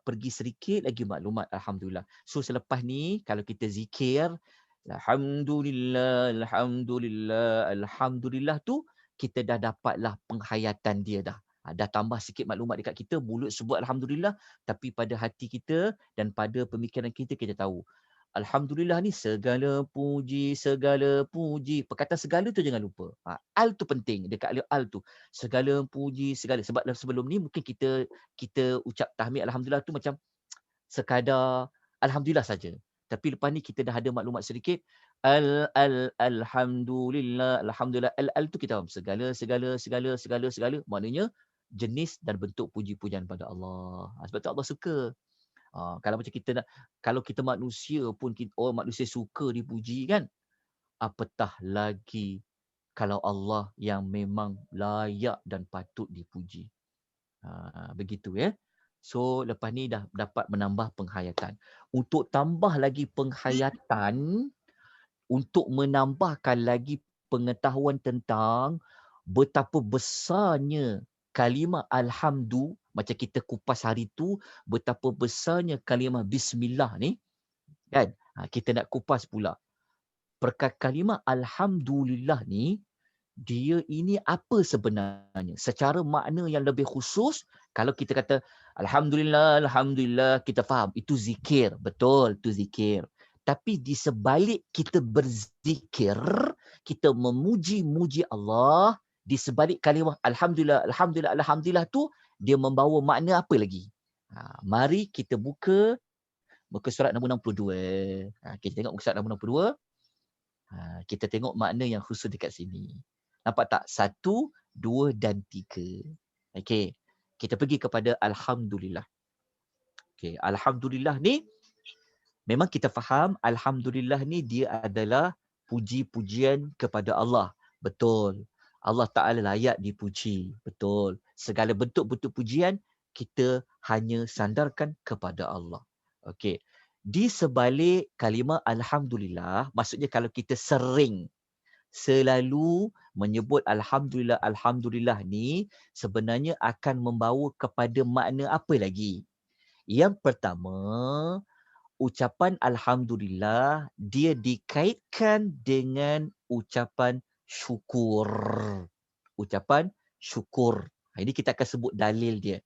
pergi sedikit lagi maklumat alhamdulillah. So selepas ni kalau kita zikir alhamdulillah, alhamdulillah, alhamdulillah tu kita dah dapatlah penghayatan dia dah. Dah tambah sikit maklumat dekat kita, mulut sebut alhamdulillah, tapi pada hati kita dan pada pemikiran kita tahu alhamdulillah ni segala puji. Perkataan segala tu jangan lupa. Al tu penting. Dekat al tu. Segala puji, segala. Sebab sebelum ni mungkin kita ucap tahmid alhamdulillah tu macam sekadar alhamdulillah saja. Tapi lepas ni kita dah ada maklumat sedikit. Alhamdulillah. Alhamdulillah. Al tu kita faham. Segala. Maknanya jenis dan bentuk puji-pujian pada Allah. Sebab tu Allah suka. Kalau macam kalau kita manusia pun manusia suka dipuji kan, apatah lagi kalau Allah yang memang layak dan patut dipuji. Begitu ya. So lepas ni dah dapat menambah penghayatan. Untuk tambah lagi penghayatan, untuk menambahkan lagi pengetahuan tentang betapa besarnya kalimah alhamdu, macam kita kupas hari tu, betapa besarnya kalimah bismillah ni, kan? Kita nak kupas pula. Kalimah alhamdulillah ni, dia ini apa sebenarnya? Secara makna yang lebih khusus, kalau kita kata Alhamdulillah, Alhamdulillah, kita faham. Itu zikir. Betul, itu zikir. Tapi di sebalik kita berzikir, kita memuji-muji Allah, di sebalik kalimah Alhamdulillah, Alhamdulillah, Alhamdulillah tu, dia membawa makna apa lagi? Mari kita buka muka surat nombor 62. Kita tengok muka surat nombor 62. Kita tengok makna yang khusus dekat sini. Nampak tak? 1, 2 dan 3. Okey. Kita pergi kepada Alhamdulillah. Okey. Alhamdulillah ni, memang kita faham Alhamdulillah ni dia adalah puji-pujian kepada Allah. Betul. Allah Ta'ala layak dipuji. Betul. Segala bentuk-bentuk pujian, kita hanya sandarkan kepada Allah. Okey. Di sebalik kalimah Alhamdulillah, maksudnya kalau kita selalu menyebut Alhamdulillah, Alhamdulillah ni sebenarnya akan membawa kepada makna apa lagi? Yang pertama, ucapan Alhamdulillah dia dikaitkan dengan ucapan syukur. Ucapan syukur. Ini kita akan sebut dalil dia.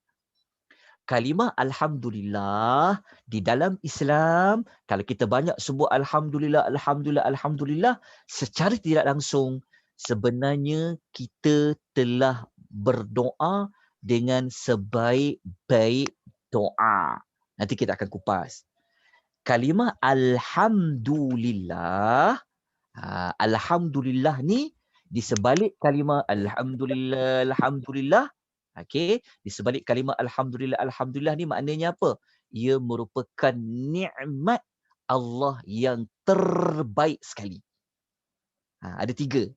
Kalimah Alhamdulillah di dalam Islam, kalau kita banyak sebut Alhamdulillah, Alhamdulillah, Alhamdulillah, secara tidak langsung, sebenarnya kita telah berdoa dengan sebaik-baik doa. Nanti kita akan kupas. Kalimah Alhamdulillah, Alhamdulillah ni, di sebalik kalimah Alhamdulillah, Alhamdulillah, okey, di sebalik kalimah Alhamdulillah, Alhamdulillah ni maknanya apa? Ia merupakan nikmat Allah yang terbaik sekali. Ada 3.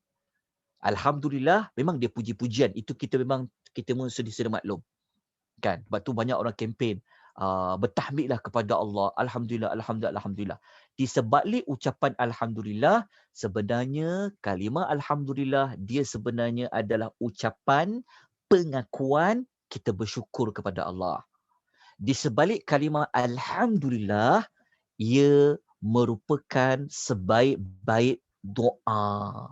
Alhamdulillah, memang dia puji-pujian. Itu kita mesti sedia maklum. Kan? Sebab tu banyak orang kempen. Bertahmidlah kepada Allah. Alhamdulillah, Alhamdulillah, Alhamdulillah. Di sebalik ucapan Alhamdulillah, sebenarnya kalimah Alhamdulillah, dia sebenarnya adalah ucapan pengakuan kita bersyukur kepada Allah. Di sebalik kalimah Alhamdulillah, ia merupakan sebaik-baik doa.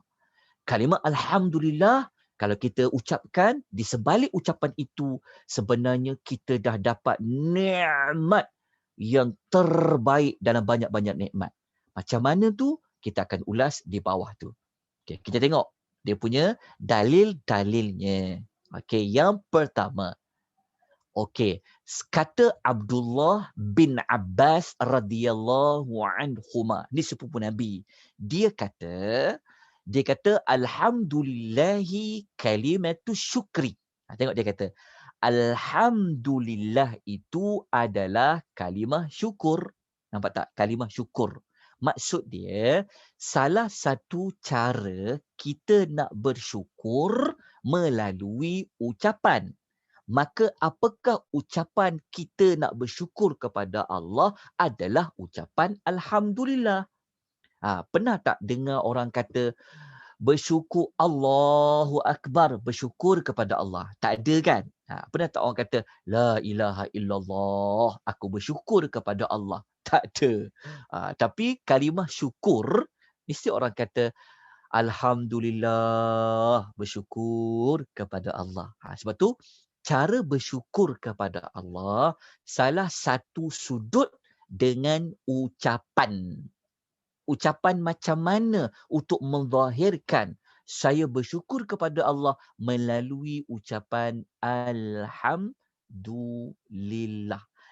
Kalimah Alhamdulillah, kalau kita ucapkan, di sebalik ucapan itu, sebenarnya kita dah dapat nikmat yang terbaik dalam banyak-banyak nikmat. Macam mana tu? Kita akan ulas di bawah tu. Okay, kita tengok dia punya dalil-dalilnya. Okay, yang pertama. Okay, kata Abdullah bin Abbas radhiyallahu anhuma. Ni sepupu Nabi. Dia kata alhamdulillahi kalimatu syukri. Tengok dia kata alhamdulillah itu adalah kalimah syukur. Nampak tak? Kalimah syukur. Maksud dia, salah satu cara kita nak bersyukur melalui ucapan. Maka apakah ucapan kita nak bersyukur kepada Allah adalah ucapan Alhamdulillah. Pernah tak dengar orang kata bersyukur Allahu Akbar, bersyukur kepada Allah? Tak ada kan? Pernah tak orang kata La ilaha illallah, aku bersyukur kepada Allah? Tak ada. Tapi kalimah syukur, mesti orang kata Alhamdulillah, bersyukur kepada Allah. Sebab tu, cara bersyukur kepada Allah, salah satu sudut dengan ucapan. Ucapan macam mana untuk menzahirkan saya bersyukur kepada Allah melalui ucapan Alhamdulillah.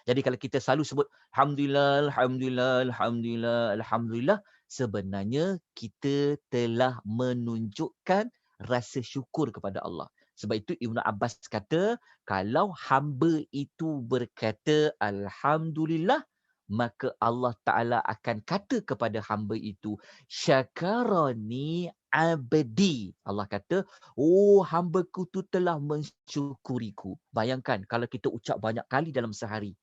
Jadi kalau kita selalu sebut Alhamdulillah, Alhamdulillah, Alhamdulillah, Alhamdulillah, sebenarnya kita telah menunjukkan rasa syukur kepada Allah. Sebab itu Ibnu Abbas kata, kalau hamba itu berkata Alhamdulillah, maka Allah Ta'ala akan kata kepada hamba itu, syakarani abdi. Allah kata, oh hambaku tu telah mensyukuriku. Bayangkan kalau kita ucap banyak kali dalam sehari.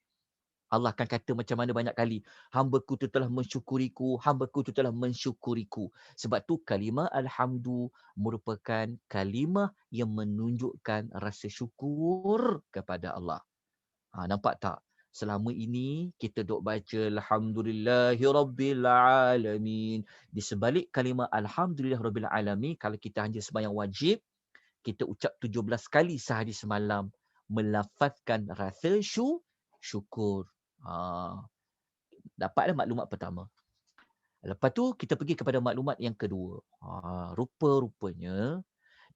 Allah akan kata macam mana banyak kali. Hambaku tu telah mensyukuriku, hambaku tu telah mensyukuriku. Sebab tu kalimah Alhamdu merupakan kalimah yang menunjukkan rasa syukur kepada Allah. Nampak tak? Selama ini kita duk baca alhamdulillahirabbilalamin. Di sebalik kalimah alhamdulillahirabbilalamin, kalau kita hanya sembahyang wajib, kita ucap 17 kali sehari semalam melafazkan rasa syukur. Ha, dapatlah maklumat pertama. Lepas tu kita pergi kepada maklumat yang kedua. Rupa-rupanya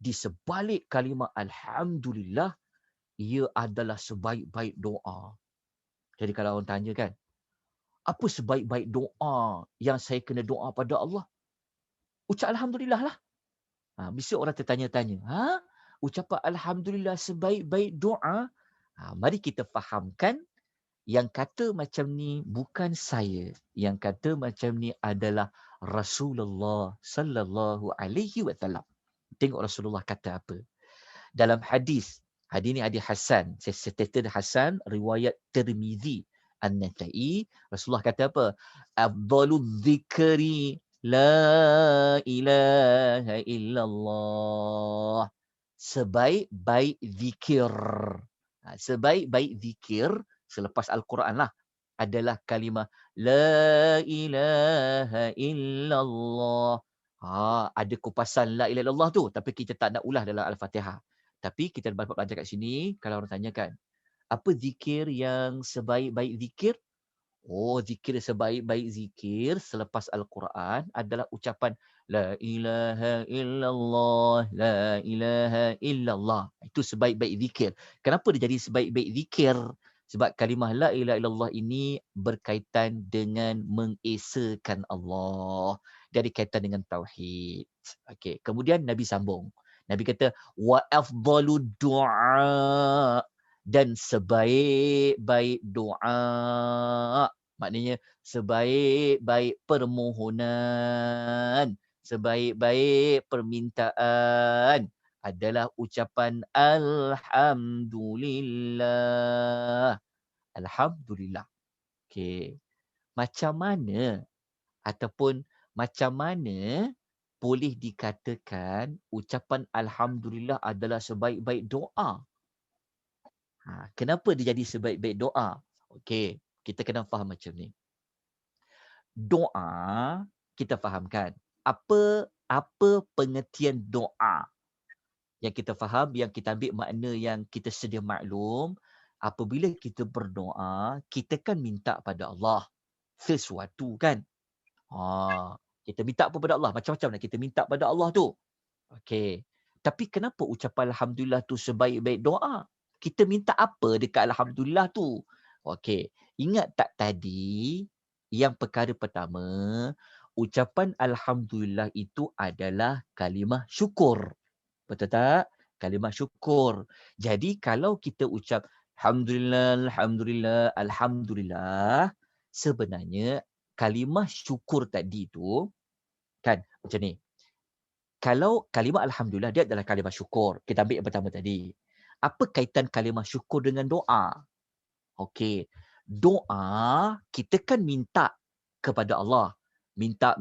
di sebalik kalimah alhamdulillah, ia adalah sebaik-baik doa. Jadi kalau orang tanya kan, apa sebaik-baik doa yang saya kena doa pada Allah? Ucap alhamdulillah lah. Mesti orang tertanya-tanya, ucapan alhamdulillah sebaik-baik doa? Mari kita fahamkan, yang kata macam ni bukan saya. Yang kata macam ni adalah Rasulullah sallallahu alaihi wasallam. Tengok Rasulullah kata apa. Dalam hadis ni hadis Hasan. Saya stated Hasan, riwayat Tirmizi An-Nasa'i. Rasulullah kata apa? Afdalul dzikri la ilaha illallah. Sebaik-baik zikir. Sebaik-baik zikir selepas Al-Quran lah adalah kalimah la ilaha illallah. Ada kupasan la ilaha illallah tu, tapi kita tak nak ulah dalam Al-Fatihah. Tapi kita dapat belajar kat sini, kalau orang tanyakan, apa zikir yang sebaik-baik zikir? Zikir sebaik-baik zikir selepas Al-Quran adalah ucapan La ilaha illallah, La ilaha illallah. Itu sebaik-baik zikir. Kenapa dia jadi sebaik-baik zikir? Sebab kalimah La ilaha illallah ini berkaitan dengan mengesakan Allah. Dari kaitan dengan Tauhid. Okay. Kemudian Nabi sambung. Nabi kata, Wa afdalu du'a, dan sebaik-baik doa. Maknanya sebaik-baik permohonan, sebaik-baik permintaan adalah ucapan Alhamdulillah. Alhamdulillah. Okay. Macam mana ataupun macam mana boleh dikatakan ucapan Alhamdulillah adalah sebaik-baik doa? Kenapa dia jadi sebaik-baik doa? Okey, kita kena faham macam ni. Doa, kita fahamkan. Apa pengertian doa? Yang kita faham, yang kita ambil makna yang kita sedia maklum, apabila kita berdoa, kita kan minta pada Allah sesuatu kan? Kita minta apa pada Allah? Macam-macam lah kita minta pada Allah tu. Okey. Tapi kenapa ucapan Alhamdulillah tu sebaik-baik doa? Kita minta apa dekat Alhamdulillah tu? Okey. Ingat tak tadi, yang perkara pertama, ucapan Alhamdulillah itu adalah kalimah syukur. Betul tak? Kalimah syukur. Jadi kalau kita ucap Alhamdulillah, Alhamdulillah, Alhamdulillah, sebenarnya kalimah syukur tadi tu, kan macam ni. Kalau kalimah Alhamdulillah, dia adalah kalimah syukur. Kita ambil yang pertama tadi. Apa kaitan kalimah syukur dengan doa? Okey. Doa, kita kan minta kepada Allah. Minta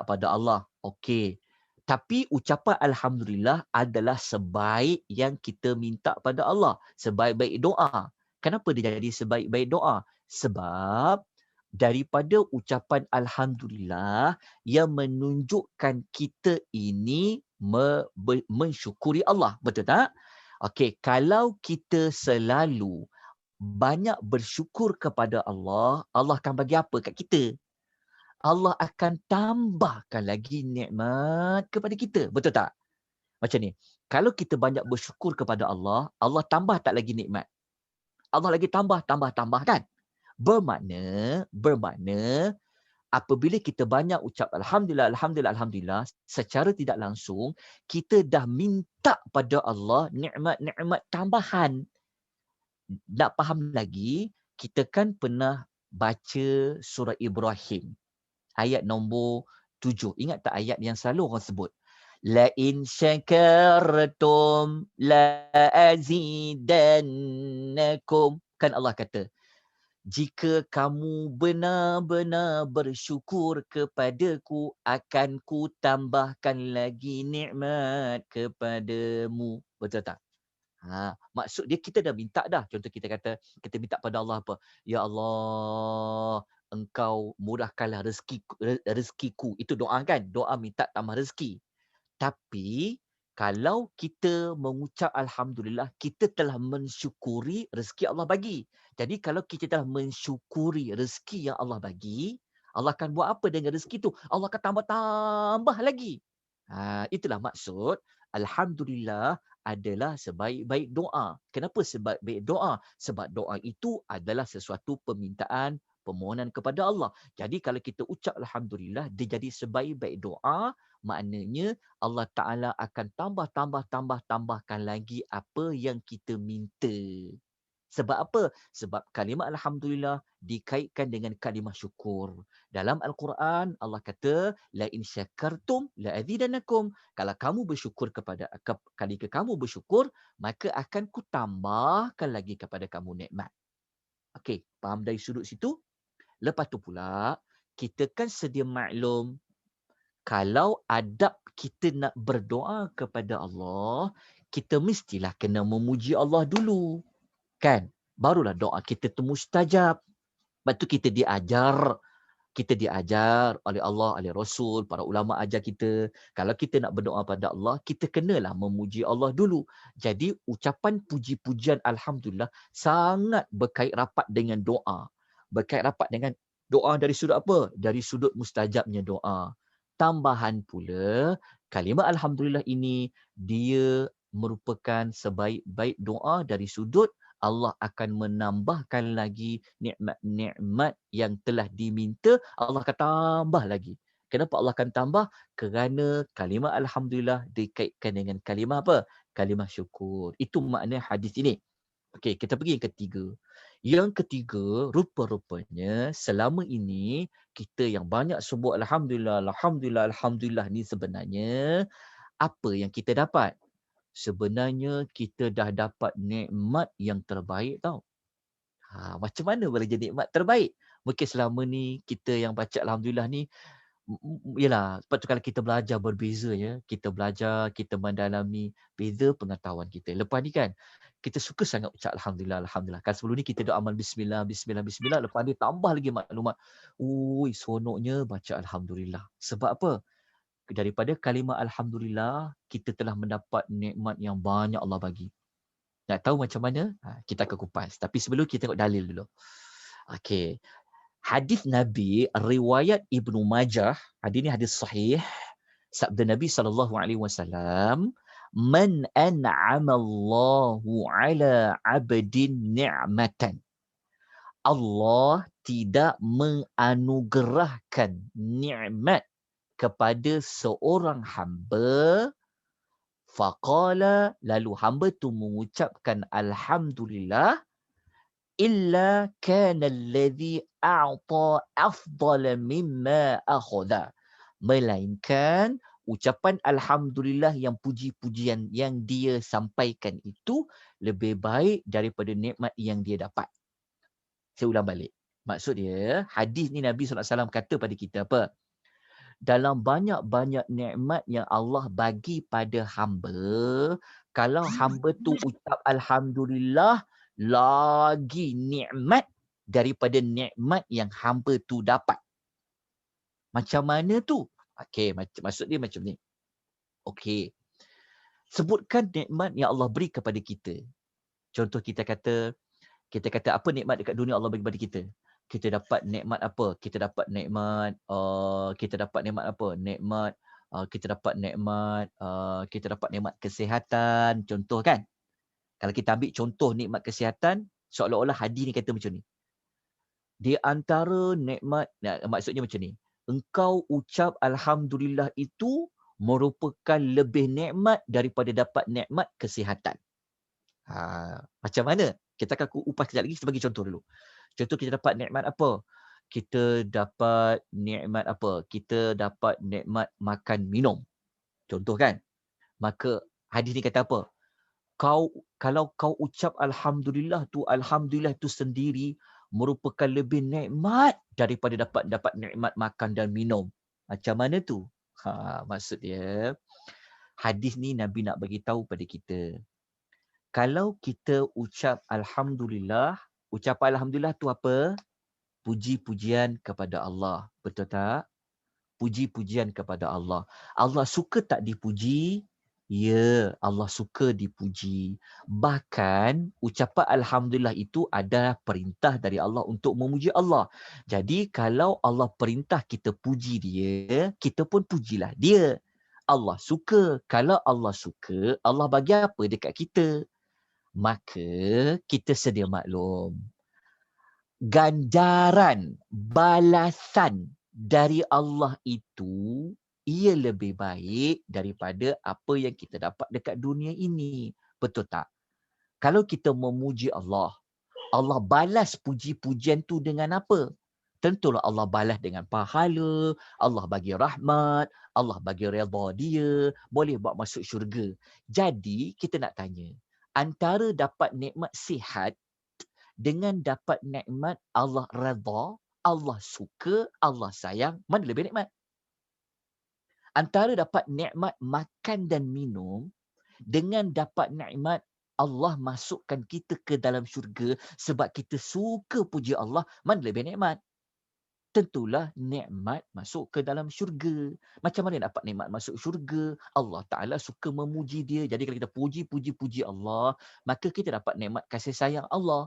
pada Allah. Okey. Tapi ucapan Alhamdulillah adalah sebaik yang kita minta pada Allah. Sebaik-baik doa. Kenapa dia jadi sebaik-baik doa? Sebab daripada ucapan Alhamdulillah yang menunjukkan kita ini mensyukuri Allah. Betul tak? Okey, kalau kita selalu banyak bersyukur kepada Allah, Allah akan bagi apa kat kita? Allah akan tambahkan lagi nikmat kepada kita. Betul tak? Macam ni. Kalau kita banyak bersyukur kepada Allah, Allah tambah tak lagi nikmat? Allah lagi tambah kan? Bermakna apabila kita banyak ucap Alhamdulillah, Alhamdulillah, Alhamdulillah, secara tidak langsung, kita dah minta pada Allah nikmat-nikmat tambahan. Nak faham lagi, kita kan pernah baca surah Ibrahim. Ayat nombor 7. Ingat tak ayat yang selalu orang sebut? La in syakartum la azidannakum. Kan Allah kata, jika kamu benar-benar bersyukur kepadaku, akan ku tambahkan lagi nikmat kepadamu. Betul tak? Maksud dia kita dah minta dah. Contoh kita kata, kita minta pada Allah apa? Ya Allah, engkau murahkanlah rezekiku. Itu doa kan? Doa minta tambah rezeki. Tapi kalau kita mengucap Alhamdulillah, kita telah mensyukuri rezeki Allah bagi. Jadi kalau kita telah mensyukuri rezeki yang Allah bagi, Allah akan buat apa dengan rezeki tu? Allah akan tambah-tambah lagi. Itulah maksud Alhamdulillah adalah sebaik-baik doa. Kenapa sebaik-baik doa? Sebab doa itu adalah sesuatu permintaan, permohonan kepada Allah. Jadi kalau kita ucap Alhamdulillah, dia jadi sebaik-baik doa, maknanya Allah Ta'ala akan tambahkan lagi apa yang kita minta. Sebab apa? Sebab kalimah Alhamdulillah dikaitkan dengan kalimah syukur. Dalam Al-Quran, Allah kata, La in syakartum la azidannakum. Kalau kamu bersyukur ketika kamu bersyukur, maka akan ku tambahkan lagi kepada kamu nikmat. Okey, faham dari sudut situ? Lepas tu pula, kita kan sedia maklum, kalau adab kita nak berdoa kepada Allah, kita mestilah kena memuji Allah dulu. Kan? Barulah doa kita tu mustajab. Lepas tu kita diajar oleh Allah, oleh Rasul, para ulama ajar kita. Kalau kita nak berdoa pada Allah, kita kenalah memuji Allah dulu. Jadi ucapan puji-pujian Alhamdulillah sangat berkait rapat dengan doa. Berkait rapat dengan doa dari sudut apa? Dari sudut mustajabnya doa. Tambahan pula, kalimah Alhamdulillah ini, dia merupakan sebaik-baik doa dari sudut Allah akan menambahkan lagi nikmat-nikmat yang telah diminta, Allah akan tambah lagi. Kenapa Allah akan tambah? Kerana kalimah Alhamdulillah dikaitkan dengan kalimah apa? Kalimah syukur. Itu makna hadis ini. Okey, kita pergi yang ketiga. Yang ketiga, rupa-rupanya selama ini kita yang banyak sebut Alhamdulillah, Alhamdulillah, Alhamdulillah ni sebenarnya apa yang kita dapat? Sebenarnya kita dah dapat nikmat yang terbaik tau. Macam mana boleh jadi nikmat terbaik? Mungkin selama ni kita yang baca Alhamdulillah ni, yelah, sebab tu kalau kita belajar berbeza ya. Kita belajar, kita mendalami beza pengetahuan kita. Lepas ni kan, kita suka sangat ucap Alhamdulillah, Alhamdulillah. Kan sebelum ni kita dah amal Bismillah, Bismillah, Bismillah. Lepas ni tambah lagi maklumat. Ui, seronoknya baca Alhamdulillah. Sebab apa? Daripada kalimah Alhamdulillah, kita telah mendapat nikmat yang banyak Allah bagi. Nak tahu macam mana? Kita akan kupas. Tapi sebelum kita tengok dalil dulu. Okey. Hadis Nabi, riwayat Ibnu Majah, hadis ini hadis sahih. Sabda Nabi SAW, Man an'ama Allahu ala abdin ni'matan. Allah tidak menganugerahkan nikmat kepada seorang hamba, faqala, lalu hamba tu mengucapkan Alhamdulillah, illa kana alladhi a'ta afdala mimma akhadha. Melainkan ucapan Alhamdulillah yang puji-pujian yang dia sampaikan itu lebih baik daripada nikmat yang dia dapat. Saya ulang balik. Maksud dia, hadis ni Nabi SAW kata pada kita apa? Dalam banyak-banyak nikmat yang Allah bagi pada hamba, kalau hamba tu ucap Alhamdulillah, lagi nikmat daripada nikmat yang hamba tu dapat. Macam mana tu? Okey, maksud dia macam ni. Okey. Sebutkan nikmat yang Allah beri kepada kita. Contoh kita kata apa nikmat dekat dunia Allah bagi kepada kita? Kita dapat nikmat apa? Kita dapat nikmat apa? Kita dapat nikmat kesihatan, contoh kan? Kalau kita ambil contoh nikmat kesihatan, seolah-olah hadis ni kata macam ni. Di antara nikmat, maksudnya macam ni. Engkau ucap Alhamdulillah itu merupakan lebih nikmat daripada dapat nikmat kesihatan. Macam mana? Kita akan upas kejap lagi sebagai contoh dulu. Contoh kita dapat nikmat apa? Kita dapat nikmat apa? Kita dapat nikmat makan minum. Contoh kan? Maka hadis ni kata apa? Kalau kau ucap Alhamdulillah tu sendiri merupakan lebih nikmat daripada dapat nikmat makan dan minum. Macam mana tu? Maksud dia, hadis ni Nabi nak bagi tahu pada kita. Kalau kita ucap Alhamdulillah, ucapan Alhamdulillah tu apa? Puji-pujian kepada Allah. Betul tak? Puji-pujian kepada Allah. Allah suka tak dipuji? Ya, Allah suka dipuji. Bahkan ucapan Alhamdulillah itu adalah perintah dari Allah untuk memuji Allah. Jadi kalau Allah perintah kita puji dia, kita pun pujilah dia. Allah suka. Kalau Allah suka, Allah bagi apa dekat kita? Maka kita sedia maklum. Ganjaran, balasan dari Allah itu ia lebih baik daripada apa yang kita dapat dekat dunia ini. Betul tak? Kalau kita memuji Allah, Allah balas puji-pujian tu dengan apa? Tentulah Allah balas dengan pahala, Allah bagi rahmat, Allah bagi redha dia, boleh buat masuk syurga. Jadi kita nak tanya, antara dapat nikmat sihat dengan dapat nikmat Allah redha, Allah suka, Allah sayang, mana lebih nikmat? Antara dapat nikmat makan dan minum dengan dapat nikmat Allah masukkan kita ke dalam syurga sebab kita suka puji Allah, mana lebih nikmat? Tentulah nikmat masuk ke dalam syurga. Macam mana dapat nikmat masuk syurga? Allah Ta'ala suka memuji dia. Jadi kalau kita puji-puji Allah, maka kita dapat nikmat kasih sayang Allah.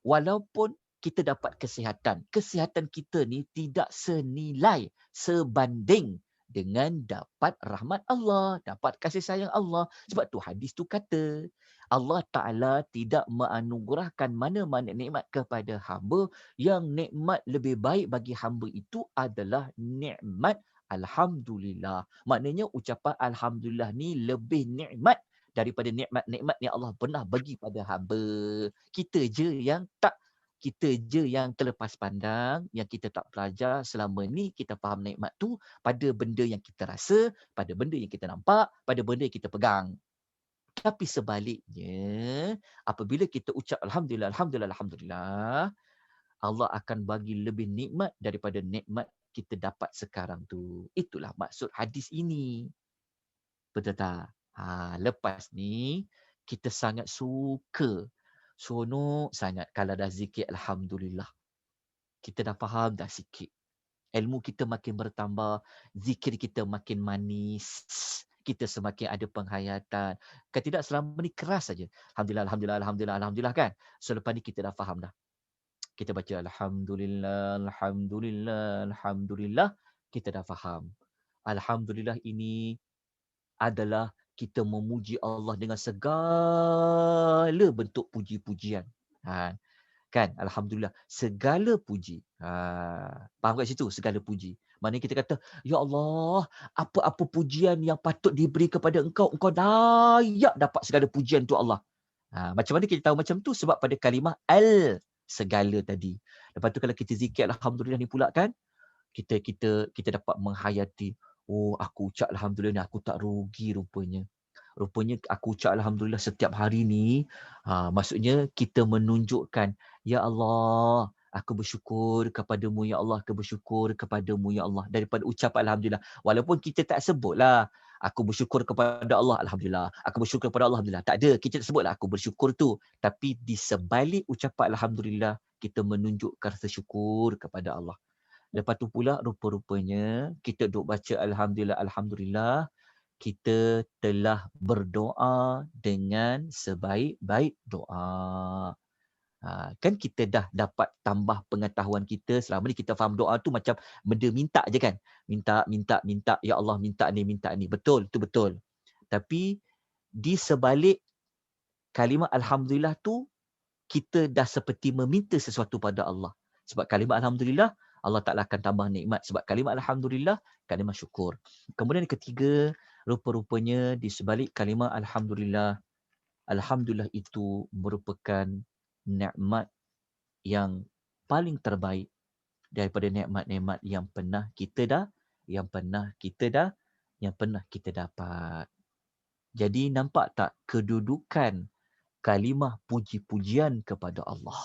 Walaupun kita dapat kesihatan, kesihatan kita ni tidak senilai, sebanding dengan dapat rahmat Allah, dapat kasih sayang Allah. Sebab tu hadis tu kata, Allah Ta'ala tidak menganugerahkan mana-mana nikmat kepada hamba, yang nikmat lebih baik bagi hamba itu adalah nikmat Alhamdulillah. Maknanya ucapan Alhamdulillah ni lebih nikmat daripada nikmat-nikmat yang Allah pernah bagi pada hamba. Kita je yang terlepas pandang, yang kita tak belajar selama ni. Kita faham nikmat tu pada benda yang kita rasa, pada benda yang kita nampak, pada benda yang kita pegang. Tapi sebaliknya, apabila kita ucap Alhamdulillah, Alhamdulillah, Alhamdulillah, Allah akan bagi lebih nikmat daripada nikmat kita dapat sekarang tu. Itulah maksud hadis ini. Betul tak? Lepas ni, kita sangat suka, seronok sangat kalau dah zikir Alhamdulillah. Kita dah faham dah sikit. Ilmu kita makin bertambah, zikir kita makin manis, kita semakin ada penghayatan. Kan tidak selama ni keras saja. Alhamdulillah, Alhamdulillah, Alhamdulillah, Alhamdulillah kan? So lepas ni kita dah faham dah. Kita baca Alhamdulillah, Alhamdulillah, Alhamdulillah. Kita dah faham. Alhamdulillah ini adalah kita memuji Allah dengan segala bentuk puji-pujian. Kan? Alhamdulillah. Segala puji. Faham kat situ? Segala puji. Maknanya kita kata, Ya Allah, apa-apa pujian yang patut diberi kepada engkau, engkau layak dapat segala pujian tu Allah. Macam mana kita tahu macam tu? Sebab pada kalimah segala tadi. Lepas tu kalau kita zikir Alhamdulillah ni pula kan, kita dapat menghayati, oh aku ucap Alhamdulillah ni aku tak rugi rupanya. Rupanya aku ucap Alhamdulillah setiap hari ni, maksudnya kita menunjukkan, Ya Allah, aku bersyukur kepadamu, Ya Allah, aku bersyukur kepadamu, Ya Allah. Daripada ucap Alhamdulillah. Walaupun kita tak sebutlah, aku bersyukur kepada Allah, Alhamdulillah. Aku bersyukur kepada Allah, Alhamdulillah. Tak ada, kita tak sebutlah aku bersyukur tu. Tapi di sebalik ucapan Alhamdulillah, kita menunjukkan rasa syukur kepada Allah. Lepas tu pula rupa-rupanya kita duk baca Alhamdulillah, Alhamdulillah, kita telah berdoa dengan sebaik-baik doa. Kan kita dah dapat tambah pengetahuan kita. Selama ni kita faham doa tu macam benda minta je kan. Minta. Ya Allah minta ni. Betul, itu betul. Tapi di sebalik kalimah Alhamdulillah tu, kita dah seperti meminta sesuatu pada Allah. Sebab kalimah Alhamdulillah, Allah Ta'ala akan tambah nikmat. Sebab kalimah Alhamdulillah, kalimah syukur. Kemudian yang ketiga, rupa-rupanya di sebalik kalimah Alhamdulillah, Alhamdulillah itu merupakan nikmat yang paling terbaik daripada nikmat-nikmat yang pernah kita dapat. Jadi nampak tak kedudukan kalimah puji-pujian kepada Allah?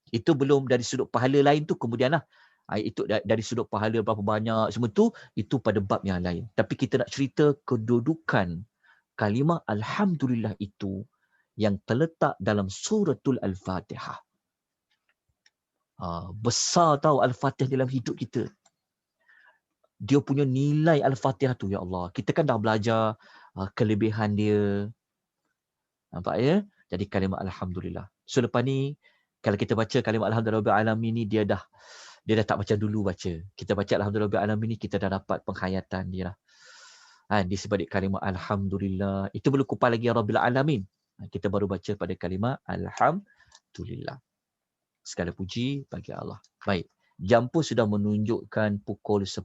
Itu belum dari sudut pahala lain tu kemudianlah. Itu dari sudut pahala berapa banyak semua tu, itu pada bab yang lain. Tapi kita nak cerita kedudukan kalimah Alhamdulillah itu yang terletak dalam suratul Al-Fatihah. Besar tahu Al-Fatihah dalam hidup kita. Dia punya nilai Al-Fatihah tu, ya Allah. Kita kan dah belajar kelebihan dia. Nampak ya? Jadi kalimat Alhamdulillah. So lepas ni, kalau kita baca kalimat Alhamdulillah Alamin ni, dia dah tak macam dulu baca. Kita baca Alhamdulillah Alamin ni, kita dah dapat penghayatan dia lah. Di sebalik kalimat Alhamdulillah. Itu belum kupas lagi Rabbil Alamin. Kita baru baca pada kalimat Alhamdulillah. Segala puji bagi Allah. Baik. Jam pun sudah menunjukkan pukul 10.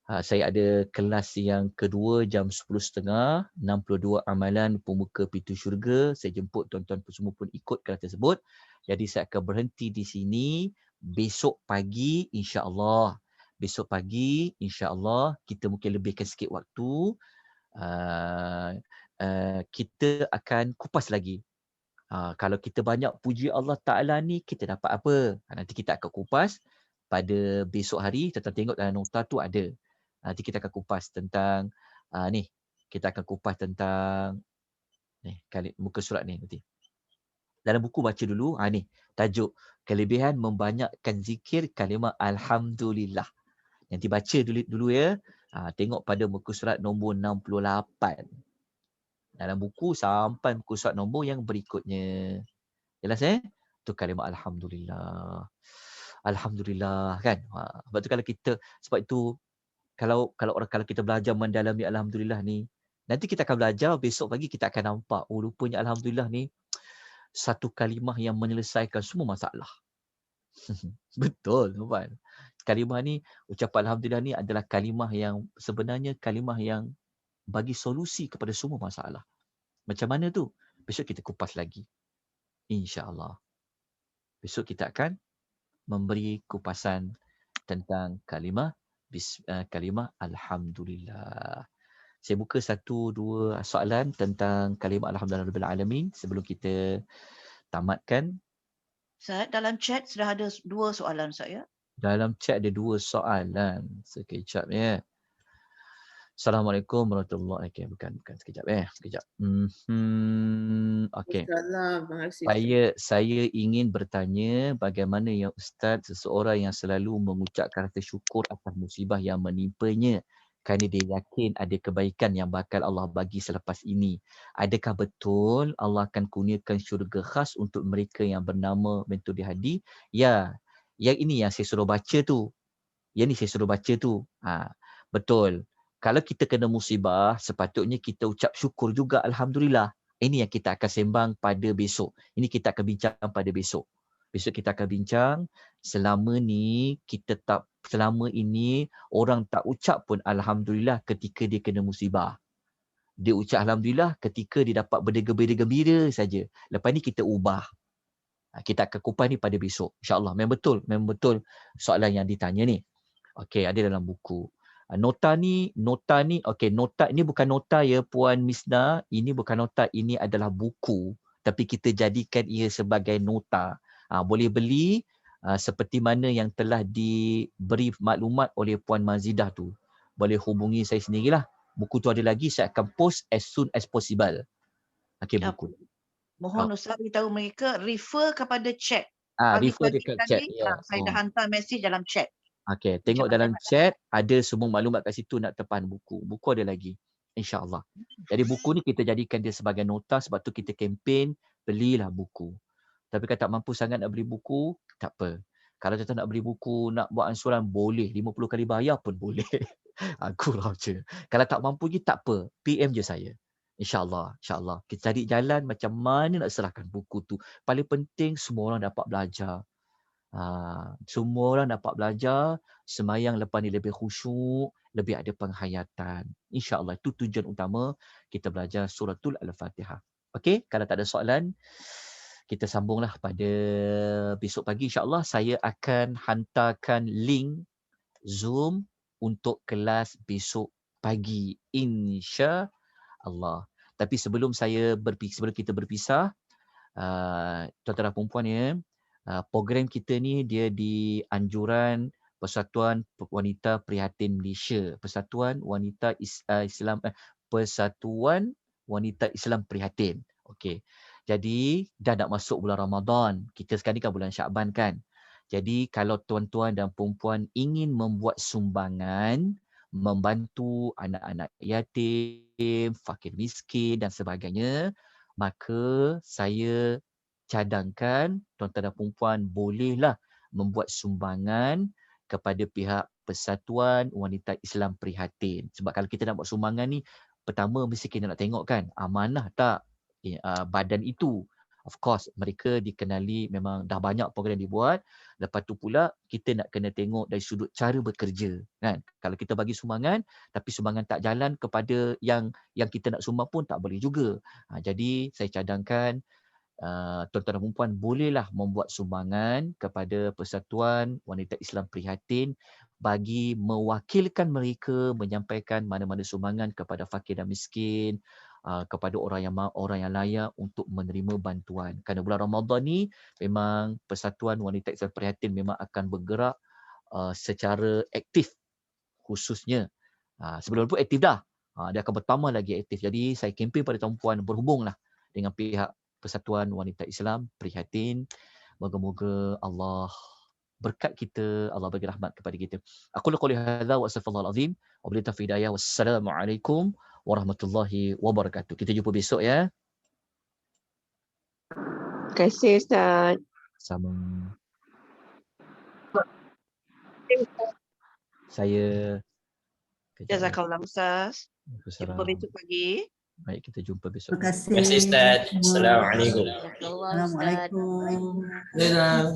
Saya ada kelas yang kedua jam 10.30. 62 amalan pembuka pintu syurga. Saya jemput tuan-tuan semua pun ikut kelas tersebut. Jadi saya akan berhenti di sini. Besok pagi insya-Allah. Besok pagi insya-Allah kita mungkin lebihkan sikit waktu. Kita akan kupas lagi. Kalau kita banyak puji Allah Ta'ala ni, kita dapat apa? Nanti kita akan kupas pada besok hari. Tuan-tuan tengok dalam nota tu ada. Nanti kita akan kupas tentang ni. Kita akan kupas tentang ni, muka surat ni nanti. Dalam buku baca dulu. Ni, tajuk kelebihan membanyakkan zikir kalimah Alhamdulillah. Nanti baca dulu ya. Tengok pada muka surat nombor 68. Dalam buku sampai muka surat nombor yang berikutnya. Jelas tu kalimah Alhamdulillah. Alhamdulillah kan. Sebab itu kalau kita belajar mendalami Alhamdulillah ni, nanti kita akan belajar, besok pagi kita akan nampak, rupanya Alhamdulillah ni satu kalimah yang menyelesaikan semua masalah. Betul, Tuan. Kalimah ni, ucapan Alhamdulillah ni adalah kalimah yang sebenarnya kalimah yang bagi solusi kepada semua masalah. Macam mana tu? Besok kita kupas lagi. InsyaAllah. Besok kita akan memberi kupasan tentang kalimah Alhamdulillah. Saya buka 1-2 soalan tentang kalimah Alhamdulillah Rabbil Alamin sebelum kita tamatkan. Ustaz, dalam chat sudah ada 2 soalan Ustaz ya. Dalam chat ada 2 soalan. Sekejap ya. Assalamualaikum warahmatullahi wabarakatuh. Bukan sekejap. Okey. Saya ingin bertanya bagaimana ya Ustaz seseorang yang selalu mengucapkan rasa syukur atas musibah yang menimpanya kerana dia yakin ada kebaikan yang bakal Allah bagi selepas ini. Adakah betul Allah akan kurniakan syurga khas untuk mereka yang bernama Mentor di Hadi? Ya, yang ini yang saya suruh baca tu. Betul. Kalau kita kena musibah, sepatutnya kita ucap syukur juga Alhamdulillah. Ini yang kita akan sembang pada besok. Ini kita akan bincang pada besok. Besok kita akan bincang selama ini orang tak ucap pun Alhamdulillah ketika dia kena musibah. Dia ucap Alhamdulillah ketika dia dapat bergembira saja. Lepas ni kita ubah. Kita akan kupas ni pada besok. InsyaAllah. Memang betul soalan yang ditanya ni. Okey, ada dalam buku. Nota ni, okey, nota ni bukan nota ya Puan Misna. Ini bukan nota, ini adalah buku. Tapi kita jadikan ia sebagai nota. Boleh beli seperti mana yang telah diberi maklumat oleh Puan Mazidah tu. Boleh hubungi saya sendirilah. Buku tu ada lagi, saya akan post as soon as possible. Okey, buku. Mohon Ustaz beritahu mereka refer kepada chat. Refer dekat chat. Saya dah hantar mesej dalam chat. Okey, tengok dalam chat ada semua maklumat kat situ nak tepan buku. Buku ada lagi. InsyaAllah. Jadi buku ni kita jadikan dia sebagai nota sebab tu kita kempen belilah buku. Tapi kalau tak mampu sangat nak beli buku, tak apa. Kalau tuan nak beli buku, nak buat ansuran boleh. 50 kali bayar pun boleh. Aku je. Kalau tak mampu je tak apa. PM je saya. InsyaAllah. Kita cari jalan macam mana nak serahkan buku tu. Paling penting semua orang dapat belajar. Semua orang dapat belajar, sembahyang lepas ni lebih khusyuk, lebih ada penghayatan. InsyaAllah itu tujuan utama kita belajar suratul Al-Fatihah. Okey, kalau tak ada soalan, kita sambunglah pada besok pagi. InsyaAllah saya akan hantarkan link Zoom untuk kelas besok pagi. InsyaAllah. Tapi sebelum kita berpisah, tuan-tuan dan puan-puan ya, program kita ni dia di anjuran Persatuan Wanita Prihatin Malaysia, Persatuan Wanita Islam Prihatin. Okey. Jadi dah nak masuk bulan Ramadan. Kita sekarang ni kan bulan Syakban kan. Jadi kalau tuan-tuan dan puan-puan ingin membuat sumbangan, membantu anak-anak yatim, fakir miskin dan sebagainya, maka saya cadangkan tuan-tuan dan puan-puan bolehlah membuat sumbangan kepada pihak Persatuan Wanita Islam Prihatin. Sebab kalau kita nak buat sumbangan ni, pertama mesti kita nak tengok kan, amanah tak badan itu. Of course, mereka dikenali memang dah banyak program dibuat. Lepas tu pula, kita nak kena tengok dari sudut cara bekerja. Kan? Kalau kita bagi sumbangan, tapi sumbangan tak jalan kepada yang kita nak sumbang pun tak boleh juga. Jadi, saya cadangkan tuan-tuan dan puan bolehlah membuat sumbangan kepada Persatuan Wanita Islam Prihatin bagi mewakilkan mereka menyampaikan mana-mana sumbangan kepada fakir dan miskin, kepada orang yang layak untuk menerima bantuan. Kerana bulan Ramadan ni memang Persatuan Wanita Islam Prihatin memang akan bergerak secara aktif, khususnya sebelum pun aktif dah. Dia akan bertambah lagi aktif. Jadi saya kempen pada tuan-puan berhubunglah dengan pihak Persatuan Wanita Islam Prihatin. Moga-moga Allah berkat kita, Allah bagi rahmat kepada kita. Aku qouli hadza wa astaghfirullahal azim wa billahi taufiq hidayah. Wassalamualaikum warahmatullahi wabarakatuh. Kita jumpa besok ya. Terima kasih Ustaz. Sama. Saya Jazakallah Ustaz. Jumpa Waalaikumsalam. besok pagi. Baik, kita jumpa besok. Terima kasih. Terima kasih Ustaz. Assalamualaikum. Assalamualaikum. Dadah.